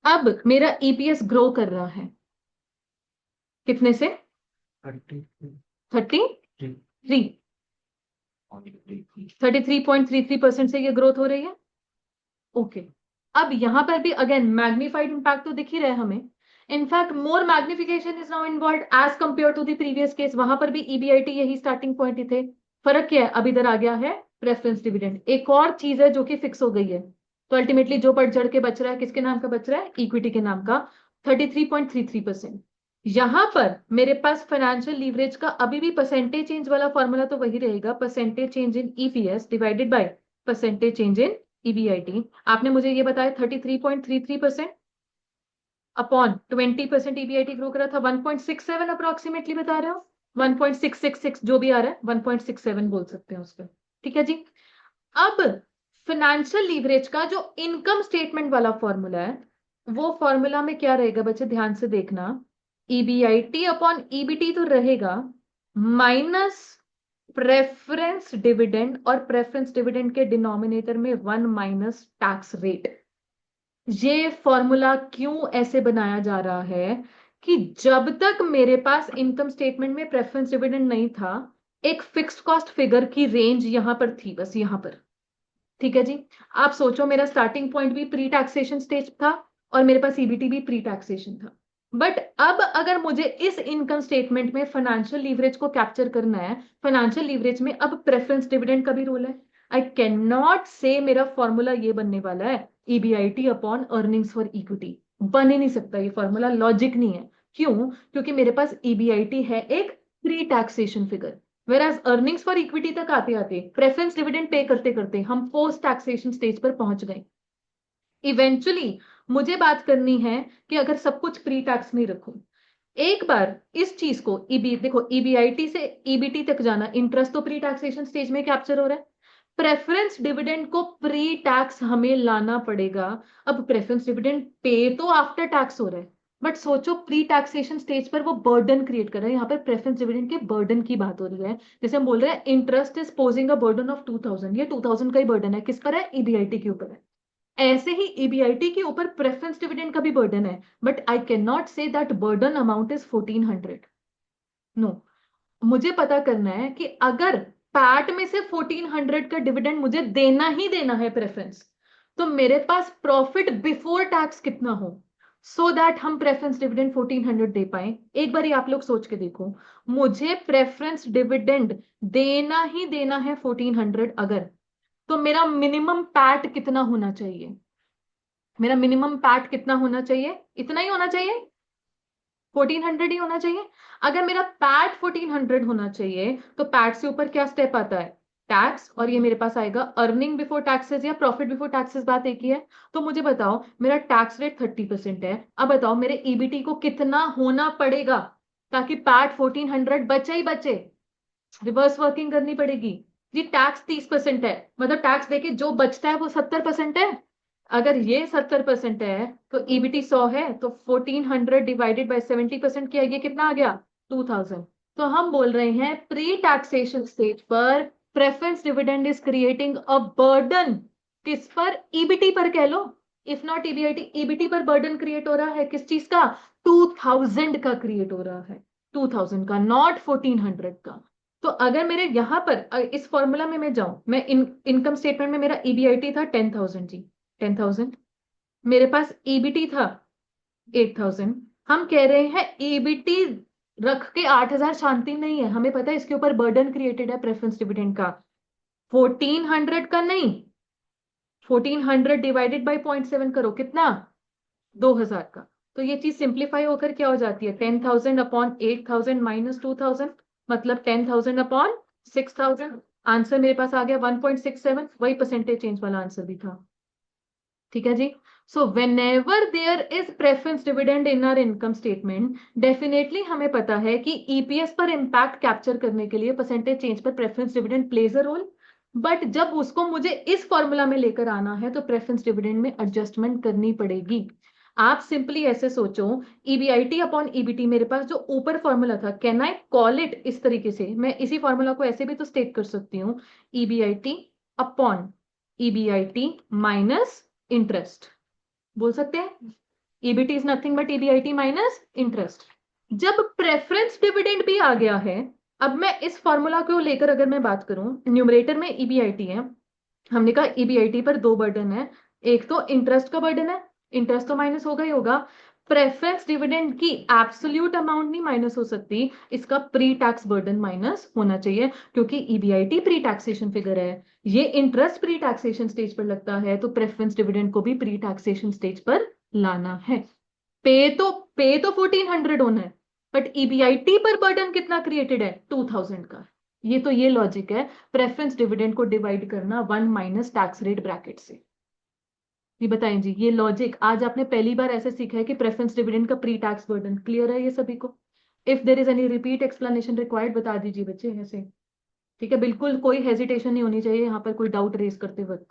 अब मेरा ईपीएस ग्रो कर रहा है कितने से? 33। 33.33% से ये ग्रोथ हो रही है। ओके। अब यहां पर भी अगेन मैग्निफाइड इंपैक्ट तो दिख ही रहा है हमें। In fact more magnification is now involve as compare to the previous case. वहां पर भी ईबीआईटी यही स्टार्टिंग पॉइंट ही थे, फर्क क्या है, अब इधर आ गया है प्रेफरेंस डिविडेंड। एक और चीज है जो कि फिक्स हो गई है, तो अल्टीमेटली जो बढ़ चढ़ के बच रहा है किसके नाम का बच रहा है, इक्विटी के नाम का, 33.33%। यहां पर मेरे पास फाइनेंशियल लीवरेज का अभी भी परसेंटेज चेंज वाला फॉर्मूला तो वही रहेगा, percentage change in EPS divided by percentage change in EBIT. आपने मुझे ये बताया 33.33% अपॉन 20% ईबीआईटी ग्रो करा था, 1.67 अप्रोक्सीमेटली बता रहे हो, 1.666 जो भी आ रहा है 1.67 बोल सकते हैं उसको। ठीक है जी। अब फाइनेंशियल लीवरेज का जो इनकम स्टेटमेंट वाला फॉर्मूला है, वो फॉर्मूला में क्या रहेगा बच्चे, ध्यान से देखना, ईबीआईटी अपॉन ईबीटी तो रहेगा, माइनस प्रेफरेंस डिविडेंड, और प्रेफरेंस डिविडेंड के डिनोमिनेटर में 1 माइनस टैक्स रेट। ये फॉर्मूला क्यों ऐसे बनाया जा रहा है कि जब तक मेरे पास इनकम स्टेटमेंट में प्रेफरेंस डिविडेंड नहीं था, एक फिक्स्ड कॉस्ट फिगर की रेंज यहां पर थी, बस यहां पर। ठीक है जी। आप सोचो मेरा स्टार्टिंग पॉइंट भी प्री टैक्सेशन स्टेज था और मेरे पास ईबीटी भी प्री टैक्सेशन था। बट अब अगर मुझे इस इनकम स्टेटमेंट में फाइनेंशियल लीवरेज को कैप्चर करना है, फाइनेंशियल लीवरेज में अब प्रेफरेंस डिविडेंड का भी रोल है। आई कैन नॉट से मेरा फॉर्मूला ये बनने वाला है EBIT upon earnings for equity, बन ही नहीं सकता ये फॉर्मूला, लॉजिक नहीं है। क्यों? क्योंकि मेरे पास ईबीआईटी है एक pre taxation figure, वेराज earnings for equity तक आते आते, प्रेफरेंस डिविडेंड पे करते करते हम पोस्ट टैक्सेशन स्टेज पर पहुंच गए। इवेंचुअली मुझे बात करनी है कि अगर सब कुछ प्री टैक्स में रखूं, एक बार इस चीज को देखो, ईबीआईटी से ईबीटी तक जाना, इंटरेस्ट तो प्री टैक्सेशन स्टेज में कैप्चर हो रहा है, प्रेफरेंस डिविडेंड को प्री टैक्स हमें लाना पड़ेगा। अब प्रेफरेंस डिविडेंड पे तो आफ्टर टैक्स हो रहा है, बट सोचो प्री टैक्सेशन स्टेज पर वो बर्डन क्रिएट कर रहा है। यहाँ पर प्रेफरेंस डिविडेंड के बर्डन की बात हो रही है, जैसे हम बोल रहे हैं interest is posing a burden of 2000, ये 2000 का ही बर्डन है, किस पर है, ईबीआईटी के ऊपर है। ऐसे ही ईबीआईटी के ऊपर प्रेफरेंस डिविडेंड का भी बर्डन है, but I can not say that burden amount is 1400। No, मुझे पता करना है कि अगर पैट में से 1400 का डिविडेंड मुझे देना ही देना है प्रेफरेंस, तो मेरे पास प्रॉफिट बिफोर टैक्स कितना हो, सो दैट हम प्रेफरेंस डिविडेंड 1400 दे पाए। एक बार आप लोग सोच के देखो, मुझे प्रेफरेंस डिविडेंड देना ही देना है 1400 अगर, तो मेरा मिनिमम पैट कितना होना चाहिए, मेरा मिनिमम पैट कितना होना चाहिए, इतना ही होना चाहिए, 1400 ही होना चाहिए। अगर मेरा पैट 1400 होना चाहिए, तो पैट से ऊपर क्या स्टेप आता है, टैक्स, और ये मेरे पास आएगा अर्निंग बिफोर टैक्सेस या प्रॉफिट बिफोर टैक्सेस, बात एक ही है। तो मुझे बताओ मेरा टैक्स रेट 30% है, अब बताओ मेरे ईबीटी को कितना होना पड़ेगा ताकि पैट 1400 बचे ही बचे, रिवर्स वर्किंग करनी पड़ेगी। जी टैक्स 30% है, मतलब टैक्स देके जो बचता है वो 70% है। अगर ये 70% है तो ईबीटी 100 है, तो 1400 डिवाइडेड बाय 70% किया, ये कितना आ गया, 2000। तो हम बोल रहे हैं प्री टैक्सेशन स्टेज पर preference dividend is creating a burden, किस पर, ईबीटी पर कह लो, इफ नॉट ईबीआईटी, ईबीटी पर बर्डन क्रिएट हो रहा है, किस चीज का, 2000 का क्रिएट हो रहा है, 2000 का, नॉट 1400 का। तो अगर मेरे यहां पर इस फॉर्मूला में मैं जाऊं, मैं इनकम स्टेटमेंट में मेरा ईबीआईटी था 10,000 जी, 10,000, मेरे पास ईबीटी था 8,000। हम कह रहे हैं ईबीटी रख के 8,000 शांति नहीं है, हमें पता है इसके ऊपर बर्डन क्रिएटेड है प्रेफरेंस डिविडेंड का, 1400 का नहीं, 1400 डिवाइडेड बाई 0.7 करो, कितना, 2,000 का। तो ये चीज सिंप्लीफाई होकर क्या हो जाती है, 10,000 अपॉन 8,000 माइनस 2,000, मतलब 10,000 अपॉन 6,000। आंसर मेरे पास आ गया 1.67, वही परसेंटेज चेंज वाला आंसर भी था। ठीक है जी। So whenever there is preference dividend in our income statement, definitely हमें पता है कि ईपीएस पर इंपैक्ट कैप्चर करने के लिए परसेंटेज चेंज पर preference dividend plays a role. But जब उसको मुझे इस फॉर्मूला में लेकर आना है तो प्रेफरेंस डिविडेंड में एडजस्टमेंट करनी पड़ेगी। आप सिंपली ऐसे सोचो, ईबीआईटी अपॉन ईबीटी, मेरे पास जो ऊपर फॉर्मूला था, कैन आई कॉल इट इस तरीके से, मैं इसी फॉर्मूला को ऐसे भी तो स्टेट कर सकती हूँ, EBIT upon EBIT minus interest, बोल सकते हैं EBT is nothing but EBIT minus interest. जब प्रेफरेंस डिविडेंड भी आ गया है, अब मैं इस फॉर्मूला को लेकर अगर मैं बात करूं, न्यूमरेटर में ईबीआईटी है, हमने कहा ईबीआईटी पर दो बर्डन है, एक तो इंटरेस्ट का बर्डन है, इंटरेस्ट तो माइनस होगा ही होगा, प्रेफरेंस डिविडेंड की एब्सोल्यूट अमाउंट नहीं माइनस हो सकती, इसका प्री टैक्स बर्डन माइनस होना चाहिए, क्योंकि ईबीआईटी प्री टैक्सेशन फिगर है, ये इंटरेस्ट प्री टैक्सेशन स्टेज पर लगता है, तो प्रेफरेंस डिविडेंड को भी प्री टैक्सेशन स्टेज पर लाना है। पे तो 1400 होना है, बट ईबीआईटी पर बर्डन कितना क्रिएटेड है, 2000 का। ये लॉजिक है प्रेफरेंस डिविडेंड को डिवाइड करना 1 माइनस टैक्स रेट ब्रैकेट से। ये बताएं जी, ये लॉजिक आज आपने पहली बार ऐसे सीखा है कि प्रेफरेंस डिविडेंड का प्री टैक्स बर्डन क्लियर है ये सभी को? If there is any repeat explanation required बता दीजिए बच्चे ऐसे। ठीक है, बिल्कुल कोई हेजिटेशन नहीं होनी चाहिए यहाँ पर कोई डाउट रेज करते वक्त,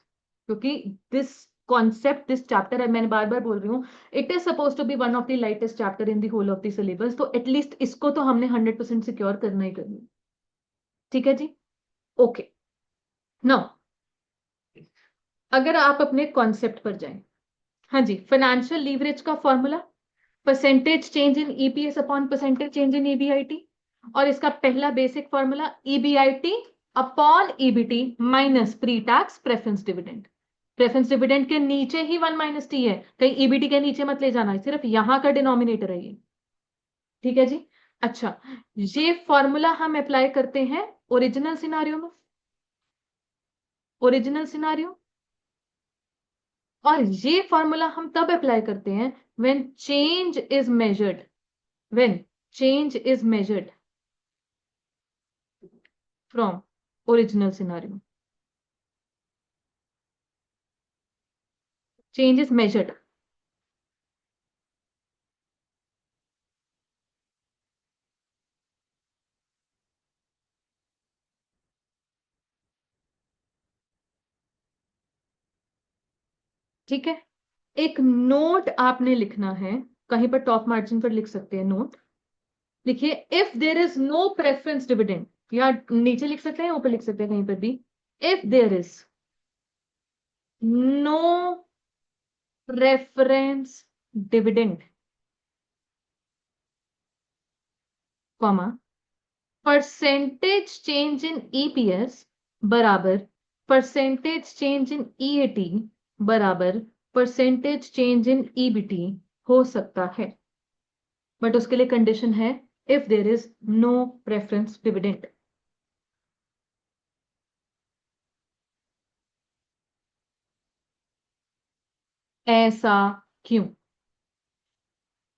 क्योंकि दिस कॉन्सेप्ट दिस चैप्टर है, मैंने बार बार बोल रही हूँ, it is suppose to be one of the lightest chapter in the whole of the syllabus, तो एटलीस्ट इसको तो हमने 100% सिक्योर करना ही करना है। ठीक है जी, ओके। नाउ अगर आप अपने कॉन्सेप्ट पर जाएं, हाँ जी, फाइनेंशियल लीवरेज का formula percentage change in EPS upon percentage change in EBIT, और इसका पहला basic formula EBIT upon EBT minus pre tax preference dividend. Preference dividend के नीचे ही 1 माइनस टी है, कहीं ईबीटी के नीचे मत ले जाना है, सिर्फ यहां का डिनोमिनेटर है ये। ठीक है जी, अच्छा, ये फॉर्मूला हम अप्लाई करते हैं ओरिजिनल सिनारियो में, ओरिजिनल सिनारियो, और ये फॉर्मूला हम तब अप्लाई करते हैं when change is measured, when change is measured from original scenario, change is measured. ठीक है, एक नोट आपने लिखना है, कहीं पर टॉप मार्जिन पर लिख सकते हैं नोट, लिखिए if there is no preference dividend, या नीचे लिख सकते हैं ऊपर लिख सकते हैं कहीं पर भी, if there is no preference dividend comma percentage change in EPS बराबर परसेंटेज चेंज इन ईएटी बराबर परसेंटेज चेंज इन ईबीटी हो सकता है, बट उसके लिए कंडीशन है if there is no preference dividend. ऐसा क्यों?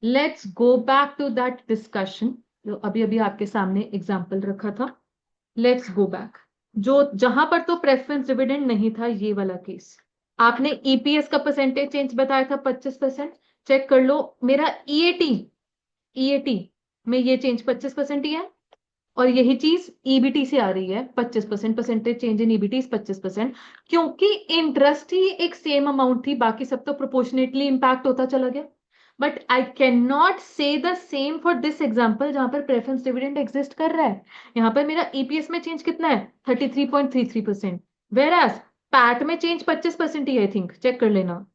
Let's go back to that discussion जो अभी अभी आपके सामने एग्जाम्पल रखा था। लेट्स गो बैक, जो जहां पर तो प्रेफरेंस डिविडेंड नहीं था, ये वाला केस, आपने ईपीएस का परसेंटेज चेंज बताया था 25%, चेक कर लो मेरा ईएटी, ईएटी में ये चेंज 25% ही है, और यही चीज ईबीटी से आ रही है 25%, परसेंटेज चेंज इन ईबीटी 25%, क्योंकि इंटरेस्ट ही एक सेम अमाउंट थी, बाकी सब तो प्रोपोर्शनेटली इंपैक्ट होता चला गया। बट आई कैन नॉट से the same for this example जहां पर प्रेफरेंस डिविडेंड एग्जिस्ट कर रहा है। यहां पर मेरा ईपीएस में चेंज कितना है, 33.33%, वेर एज पैट में चेंज 25% ही, आई थिंक चेक कर लेना,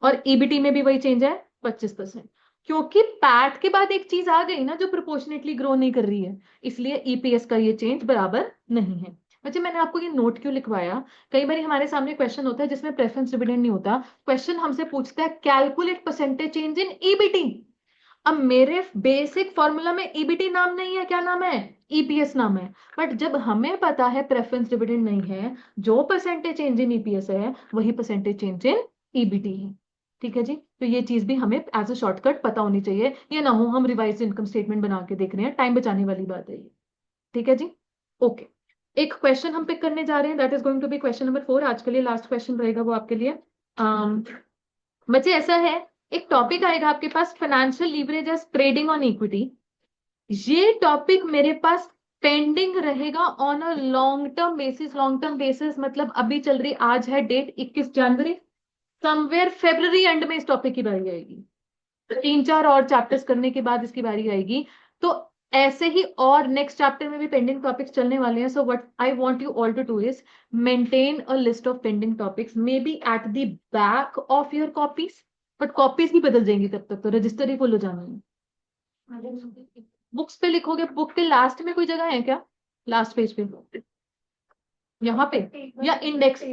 और ईबीटी में भी वही चेंज है 25%, क्योंकि पैट के बाद एक चीज आ गई ना जो प्रोपोर्शनेटली ग्रो नहीं कर रही है, इसलिए ईपीएस का ये चेंज बराबर नहीं है। बच्चे मैंने आपको ये नोट क्यों लिखवाया, कई बार हमारे सामने क्वेश्चन होता है जिसमें प्रेफरेंस डिविडेंड नहीं होता, क्वेश्चन हमसे पूछता है calculate percentage change in EBT, अब मेरे बेसिक फॉर्मूला में ईबीटी नाम नहीं है, क्या नाम है, ईपीएस नाम है, बट जब हमें पता है प्रेफरेंस डिविडेंड नहीं है, जो परसेंटेज चेंज इन ईपीएस है वही परसेंटेज चेंज इन ईबीटी है। ठीक है जी, तो ये चीज भी हमें एज अ शॉर्टकट पता होनी चाहिए, ये ना हो हम रिवाइज इनकम स्टेटमेंट बना के देख रहे हैं, टाइम बचाने वाली बात है ये। ठीक है जी, ओके। एक क्वेश्चन हम पिक करने जा रहे हैं, that is going to be question number 4, आज के लिए लास्ट क्वेश्चन रहेगा वो आपके लिए। बच्चे ऐसा है, एक टॉपिक आएगा आपके पास, financial leverage as trading on equity, ये टॉपिक मेरे पास पेंडिंग रहेगा on a long term basis, long term basis मतलब अभी चल रही, आज है डेट 21 जनवरी, समवेयर फेब्रवरी एंड में इस टॉपिक की बारी आएगी, 3-4 और चैप्टर्स करने के बाद इसकी बारी आएगी, तो ऐसे ही और नेक्स्ट चैप्टर में भी पेंडिंग टॉपिक्स चलने वाले हैं, so what I want you all to do is maintain a list of pending topics, maybe at the back of your copies, but copies भी बदल जाएंगी तब तक, तो रजिस्टर ही फुल हो जाना है। बुक्स पे लिखोगे, बुक के लास्ट में कोई जगह है क्या, लास्ट पेज पे, यहाँ पे, या इंडेक्स,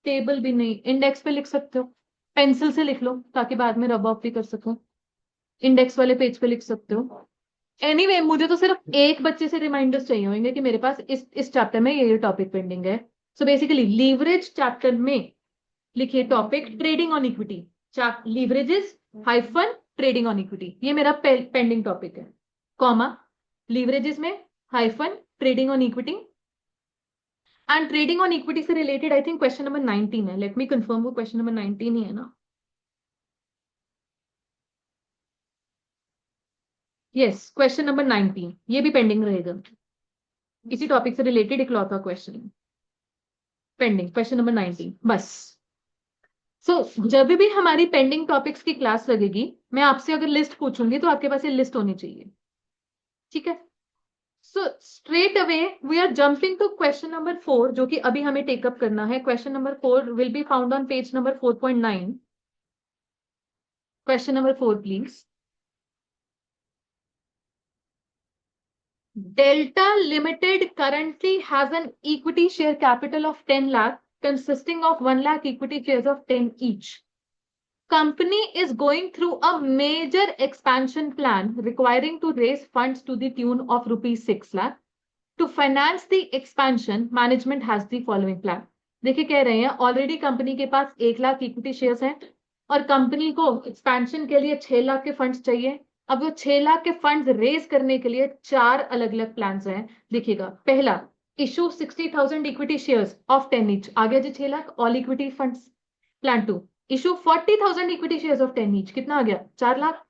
टेबल भी नहीं, इंडेक्स पे लिख सकते हो, पेंसिल से लिख लो ताकि बाद में रब ऑफ भी कर सको, इंडेक्स वाले पेज पे लिख सकते हो। एनीवे मुझे तो सिर्फ एक बच्चे से रिमाइंडर्स चाहिए होंगे कि मेरे पास इस चैप्टर में ये टॉपिक पेंडिंग है। सो बेसिकली लीवरेज चैप्टर में लिखिए topic trading on equity, leverages hyphen trading on equity, ये मेरा पेंडिंग टॉपिक है, कॉमा लीवरेजेस में hyphen trading on equity. And trading on equity से related I think question number 19 है, let me confirm, वो question number 19 ही है ना? यस, क्वेश्चन नंबर 19 ये भी पेंडिंग रहेगा, इसी टॉपिक से रिलेटेड इकलौता क्वेश्चन पेंडिंग, क्वेश्चन नंबर 19 बस। जब भी हमारी पेंडिंग टॉपिक्स की क्लास लगेगी, मैं आपसे अगर लिस्ट पूछूंगी तो आपके पास ये लिस्ट होनी चाहिए, ठीक है? Straight away we are jumping to question number 4, जो कि अभी हमें टेकअप करना है। Question number 4 will be found on page number 4.9। Question number 4 please. Delta Limited currently has an equity share capital of 10 lakh, consisting of 1 lakh equity shares of 10 each. Company is going through a major expansion plan requiring to raise funds to the tune of rupees 6 lakh. To finance the expansion, management has the following plan. देखिए कह रहे हैं already company के पास 1 lakh equity shares हैं और company को expansion के लिए 6 लाख के फंड्स चाहिए। अब वो 6 लाख के फंड्स रेज करने के लिए 4 अलग अलग प्लान हैं। देखिएगा, पहला, issue 60,000 equity shares of 10 each, आ गया जी 6 lakh all equity funds. Plan 2, issue 40,000 equity shares of 10 each, कितना आ गया 4 लाख।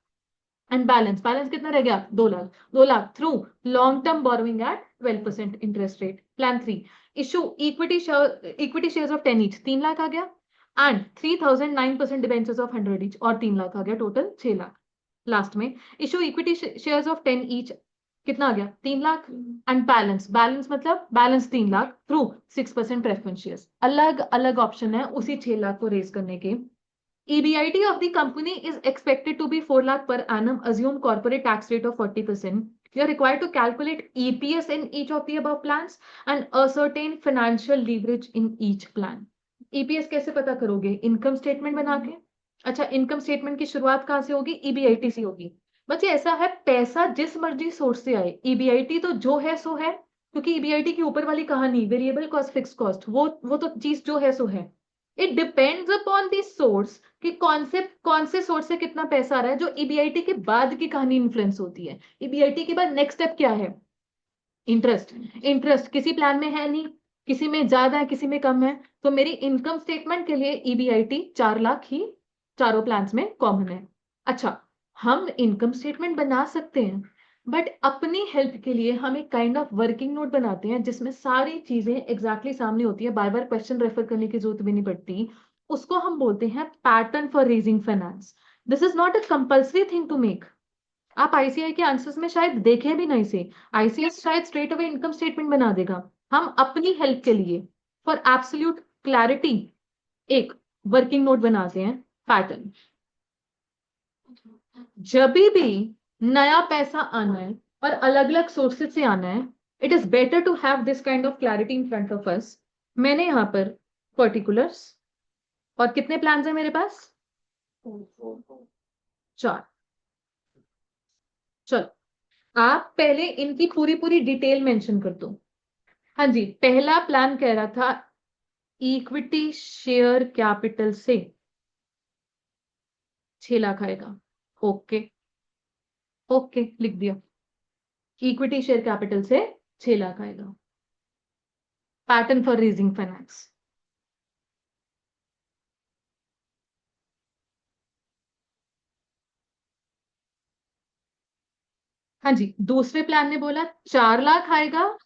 एंड बैलेंस बैलेंस कितना रह गया 2 lakh, 2 lakh through long term borrowing at 12% interest rate. Plan 3, issue equity shares of 10 each, 3 lakh आ गया। एंड 3,009% डिबेंचर्स ऑफ 100 ईच, और 3 लाख आ गया, टोटल 6 लाख। लास्ट में issue equity shares of 10 each, कितना आ गया 3 लाख। एंड बैलेंस बैलेंस मतलब balance 3 lakh through 6% preference shares. अलग अलग ऑप्शन है उसी 6 लाख को रेज करने के। EBIT of the company is expected to be 4 lakh per annum. Assume corporate tax rate of 40%. You are required to calculate EPS in each of the above plans and ascertain financial leverage in each plan. EPS कैसे पता करोगे? Income statement बना के। अच्छा, income statement की शुरुआत कहां से होगी? EBIT से होगी। बच्चे ऐसा है, पैसा जिस मर्जी सोर्स से आए, EBIT तो जो है सो है, क्योंकि EBIT की ऊपर वाली कहानी वेरिएबल कॉस्ट फिक्स कॉस्ट, वो तो चीज जो है सो है। It depends upon the source कि कौन से सोर्स से कितना पैसा आ रहा है, जो EBIT के बाद की कहानी इन्फ्लुएंस होती है। EBIT के बाद नेक्स्ट स्टेप क्या है? इंटरेस्ट। इंटरेस्ट किसी प्लान में है नहीं, किसी में ज्यादा है, किसी में कम है। तो मेरी इनकम स्टेटमेंट के लिए EBIT 4 लाख ही चारों प्लान्स में कॉमन है। अच्छा, हम इनकम स्टेटमेंट बना सकते हैं, बट अपनी हेल्प के लिए हम एक काइंड ऑफ वर्किंग नोट बनाते हैं जिसमें सारी चीजें एग्जैक्टली सामने होती है, बार बार क्वेश्चन रेफर करने की जरूरत भी नहीं पड़ती। उसको हम बोलते हैं pattern for raising finance. This is not a compulsory thing to make. आप ICI के आंसर्स में शायद देखें भी नहीं से, ICS शायद स्ट्रेट अवे इनकम स्टेटमेंट बना देगा। हम अपनी हेल्प के लिए फॉर एब्सोल्यूट क्लैरिटी एक वर्किंग नोट बनाते हैं, पैटर्न। जब भी नया पैसा आना है और अलग अलग सोर्सेज से आना है, it is better to have this kind of clarity in front of us. मैंने यहां पर पर्टिकुलर्स और कितने प्लान्स हैं मेरे पास? 4। चलो आप पहले इनकी पूरी पूरी डिटेल मेंशन कर दो। हाँ जी, पहला प्लान कह रहा था इक्विटी शेयर कैपिटल से 6 लाख आएगा। ओके, ओके लिख दिया, इक्विटी शेयर कैपिटल से 6 लाख आएगा। Pattern for raising finance. हाँ जी, दूसरे प्लान ने बोला 4 लाख आएगा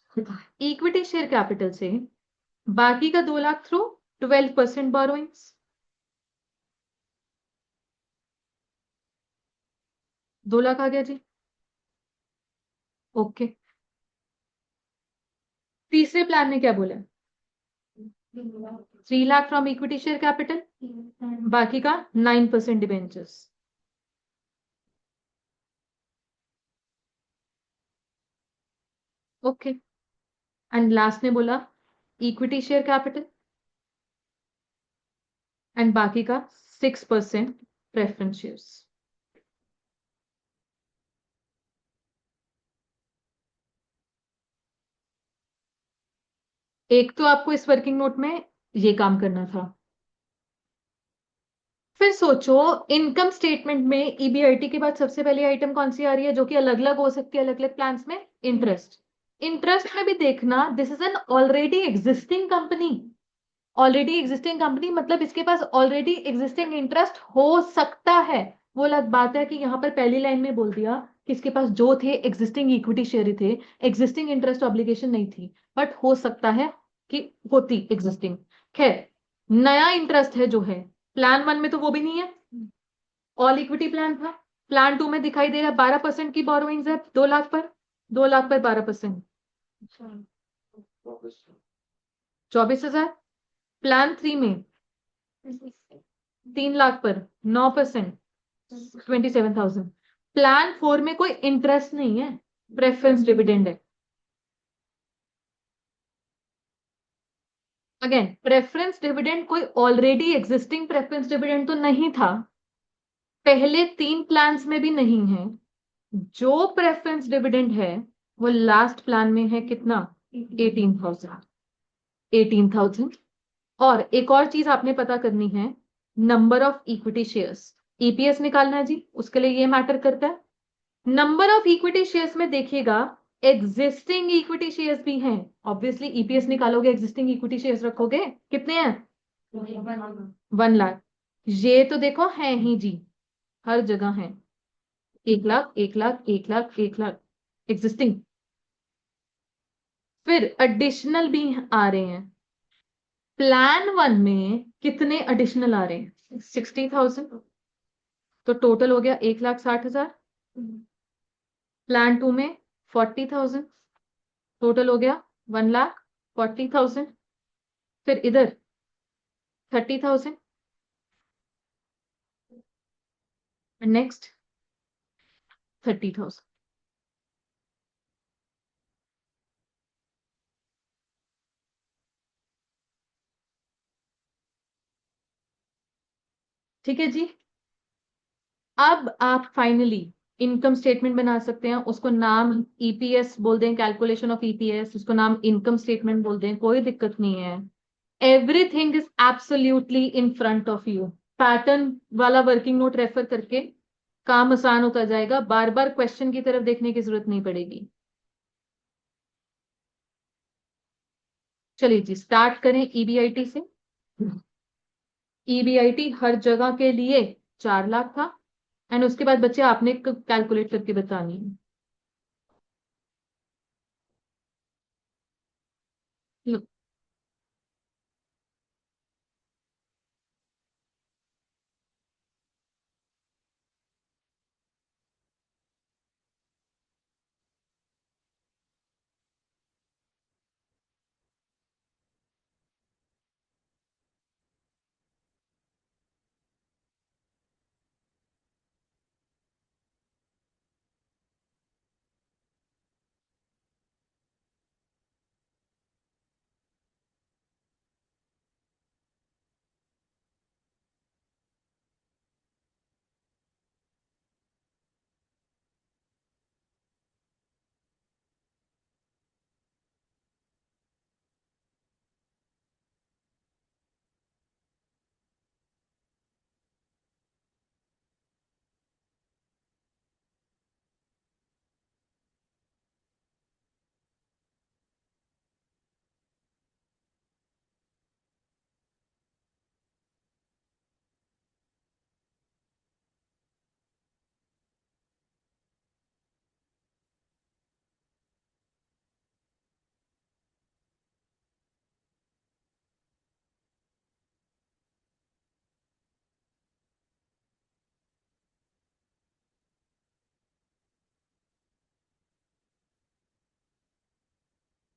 इक्विटी शेयर कैपिटल से, बाकी का 2 लाख थ्रू 12% बोरोइंग्स। 2 लाख आ गया जी, ओके। तीसरे प्लान ने क्या बोला? 3 lakh from equity share capital, बाकी का 9% डिबेंचर्स। ओके। एंड लास्ट ने बोला इक्विटी शेयर कैपिटल एंड बाकी का 6% प्रेफरेंस शेयर्स। एक तो आपको इस वर्किंग नोट में ये काम करना था। फिर सोचो, इनकम स्टेटमेंट में ईबीआईटी के बाद सबसे पहली आइटम कौन सी आ रही है, जो कि अलग अलग हो सकती है अलग अलग प्लान्स में? इंटरेस्ट। इंटरेस्ट में भी देखना, this is an already existing company. Already existing company मतलब इसके पास ऑलरेडी एग्जिस्टिंग इंटरेस्ट हो सकता है। वो अलग बात है कि यहाँ पर पहली लाइन में बोल दिया कि इसके पास जो थे एग्जिस्टिंग इक्विटी शेयर थे, एग्जिस्टिंग इंटरेस्ट ऑब्लिगेशन नहीं थी, बट हो सकता है कि होती एग्जिस्टिंग। खैर, नया इंटरेस्ट है जो है, प्लान वन में तो वो भी नहीं है, ऑल इक्विटी प्लान था। प्लान टू में दिखाई दे रहा है 12% की बोरोइंग्स है, 2 लाख पर, 2 लाख पर 12%, 24,000। प्लान थ्री में 3 लाख पर 9%, 27,000। प्लान फोर में कोई इंटरेस्ट नहीं है, प्रेफरेंस डिविडेंड है। अगेन, प्रेफरेंस डिविडेंड कोई ऑलरेडी एग्जिस्टिंग प्रेफरेंस डिविडेंड तो नहीं था, पहले 3 प्लान्स में भी नहीं है। जो प्रेफरेंस डिविडेंड है वो लास्ट प्लान में है, कितना? 18,000। 18,000। और एक और चीज आपने पता करनी है, number of equity shares. EPS निकालना है जी, उसके लिए ये मैटर करता है। नंबर ऑफ इक्विटी शेयर्स में देखिएगा, एग्जिस्टिंग इक्विटी शेयर्स भी हैं। ऑब्वियसली ईपीएस निकालोगे, एग्जिस्टिंग इक्विटी शेयर्स रखोगे, कितने हैं? 1 लाख। ये तो देखो है ही जी, हर जगह है। 1 लाख, 1 लाख, 1 लाख, 1 लाख एग्जिस्टिंग। फिर एडिशनल भी आ रहे हैं। प्लान वन में कितने एडिशनल आ रहे हैं? 60,000। तो टोटल हो गया 1,60,000। प्लान टू में 40,000, टोटल हो गया 1,40,000। फिर इधर 30,000, नेक्स्ट 30,000। ठीक है जी। अब आप फाइनली इनकम स्टेटमेंट बना सकते हैं, उसको नाम ईपीएस बोल दें, कैलकुलेशन ऑफ ईपीएस, उसको नाम इनकम स्टेटमेंट बोल दें, कोई दिक्कत नहीं है। Everything is absolutely in front of you. Pattern वाला वर्किंग नोट रेफर करके काम आसान होता जाएगा, बार बार क्वेश्चन की तरफ देखने की जरूरत नहीं पड़ेगी। चलिए जी, स्टार्ट करें ईबीआईटी से। ईबीआईटी हर जगह के लिए 4 लाख था, एंड उसके बाद बच्चे आपने कैलकुलेट करके बतानी है।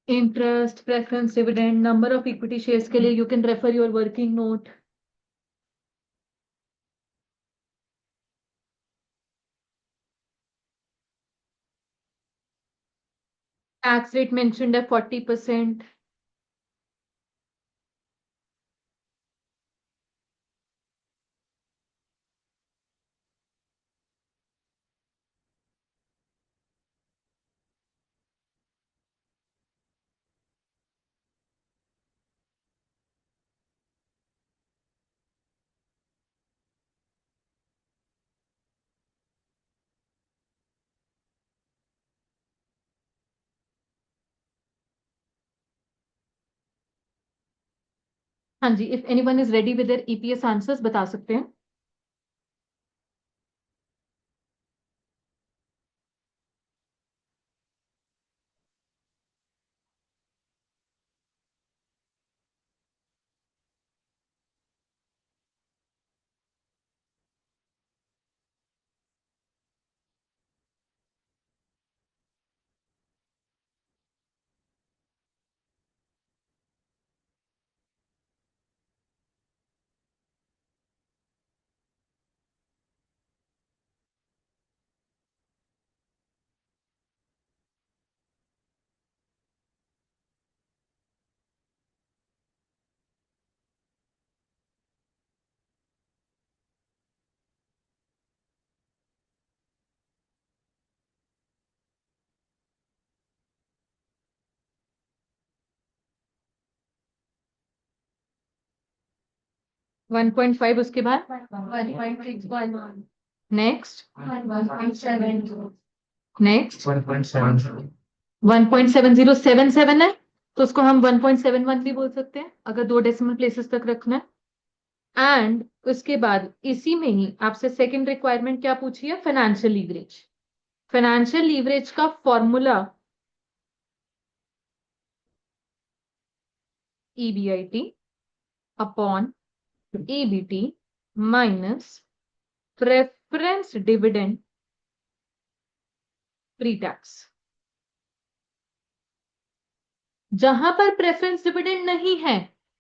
Interest, preference dividend, number of equity shares के लिए you can refer your working note. Tax rate mentioned है 40%। हाँ जी, if anyone is ready with their EPS answers बता सकते हैं। 1.5 उसके बाद 1.611 नेक्स्ट 1.7 नेक्स्ट 1.7077 है, तो उसको हम 1.71 भी बोल सकते हैं अगर दो डेसिमल प्लेसेस तक रखना है। एंड उसके बाद इसी में ही आपसे सेकंड रिक्वायरमेंट क्या पूछी है, फाइनेंशियल लीवरेज। फाइनेंशियल लीवरेज का formula EBIT upon EBT minus preference dividend pre tax. जहां पर प्रेफरेंस डिविडेंड नहीं है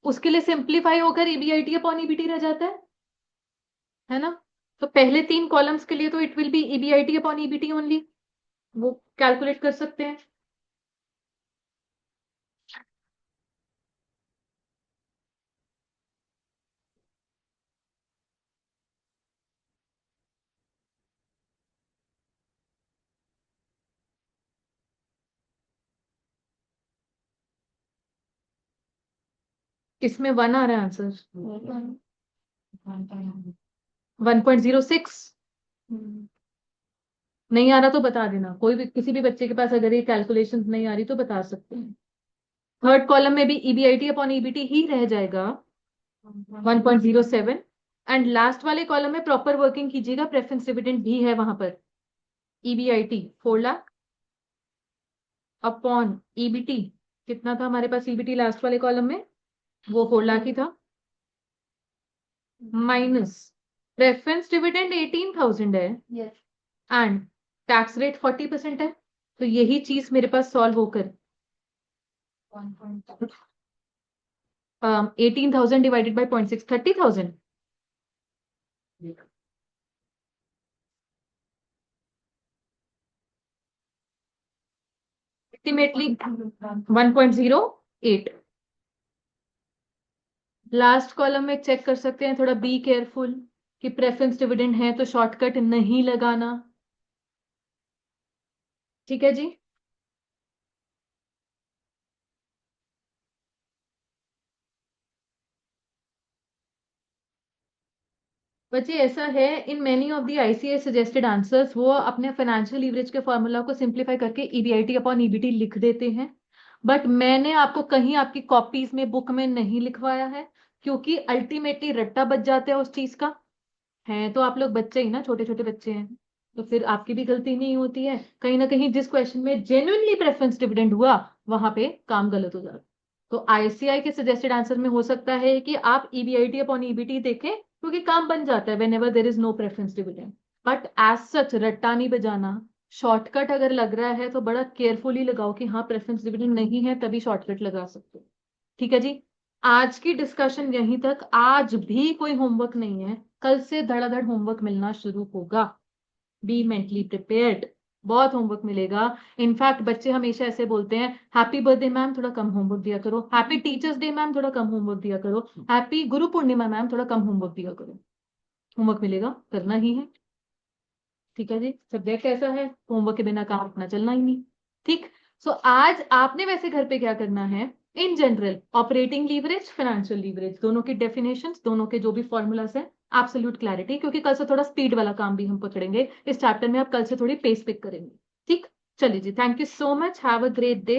उसके लिए सिंप्लीफाई होकर EBIT अपॉन EBT रह जाता है ना। तो पहले तीन कॉलम्स के लिए तो it will be EBIT upon EBT only, वो कैलकुलेट कर सकते हैं। इसमें 1 आ रहा है आंसर, 1.06। नहीं आ रहा तो बता देना, कोई भी किसी भी बच्चे के पास अगर ये कैलकुलेशन नहीं आ रही तो बता सकते हैं। थर्ड कॉलम में भी EBIT अपॉन EBT ही रह जाएगा 1.07। एंड लास्ट वाले कॉलम में प्रॉपर वर्किंग कीजिएगा, प्रेफरेंस डिविडेंड भी है वहां पर। EBIT 4 लाख अपॉन EBT कितना था हमारे पास, EBT लास्ट वाले कॉलम में वो 4 लाख ही था, माइनस प्रेफरेंस डिविडेंड 18,000 है एंड टैक्स रेट 40% है। तो यही चीज मेरे पास सॉल्व होकर 18,000 divided by 0.6 30,000। Ultimately 1.08। Last column में चेक कर सकते हैं, थोड़ा बी केयरफुल कि प्रेफरेंस डिविडेंड है तो शॉर्टकट नहीं लगाना। ठीक है जी। बच्चे ऐसा है, in many of the ICAS suggested answers वो अपने फाइनेंशियल लीवरेज के फॉर्मूला को सिंप्लीफाई करके EBIT अपॉन EBT लिख देते हैं, बट मैंने आपको कहीं आपकी कॉपीज में बुक में नहीं लिखवाया है, क्योंकि अल्टीमेटली रट्टा बच जाता है उस चीज का। है तो आप लोग बच्चे ही ना, छोटे छोटे बच्चे हैं, तो फिर आपकी भी गलती नहीं होती है, कहीं ना कहीं जिस क्वेश्चन में जेन्युइनली प्रेफरेंस डिविडेंड हुआ वहां पे काम गलत हो जाता है। तो ICI के सजेस्टेड आंसर में हो सकता है कि आप EBIT अपॉन EBT देखें, क्योंकि काम बन जाता है whenever there is no preference dividend. But as such रट्टा नहीं बजाना। शॉर्टकट अगर लग रहा है तो बड़ा केयरफुली लगाओ कि हाँ प्रेफरेंस डिविडेंड नहीं है, तभी शॉर्टकट लगा सकते हो। ठीक है जी। आज की डिस्कशन यहीं तक। आज भी कोई होमवर्क नहीं है, कल से धड़ाधड़ होमवर्क मिलना शुरू होगा। बी मेंटली प्रिपेयर्ड, बहुत होमवर्क मिलेगा। इनफैक्ट बच्चे हमेशा ऐसे बोलते हैं, हैप्पी बर्थडे मैम थोड़ा कम होमवर्क दिया करो, हैप्पी टीचर्स डे मैम थोड़ा कम होमवर्क दिया करो, हैप्पी गुरु पूर्णिमा मैम थोड़ा कम होमवर्क दिया करो। होमवर्क मिलेगा, करना ही है। ठीक है जी। सब्जेक्ट ऐसा है, होमवर्क के बिना काम अपना चलना ही नहीं। ठीक। सो आज आपने वैसे घर पे क्या करना है, in general operating leverage financial leverage दोनों की डेफिनेशंस, दोनों के जो भी फॉर्मूलाज है, एब्सोल्यूट क्लैरिटी, क्योंकि कल से थोड़ा स्पीड वाला काम भी हम पकड़ेंगे इस चैप्टर में, आप कल से थोड़ी पेस पिक करेंगे। ठीक। चलिए जी, thank you so much, have a great day.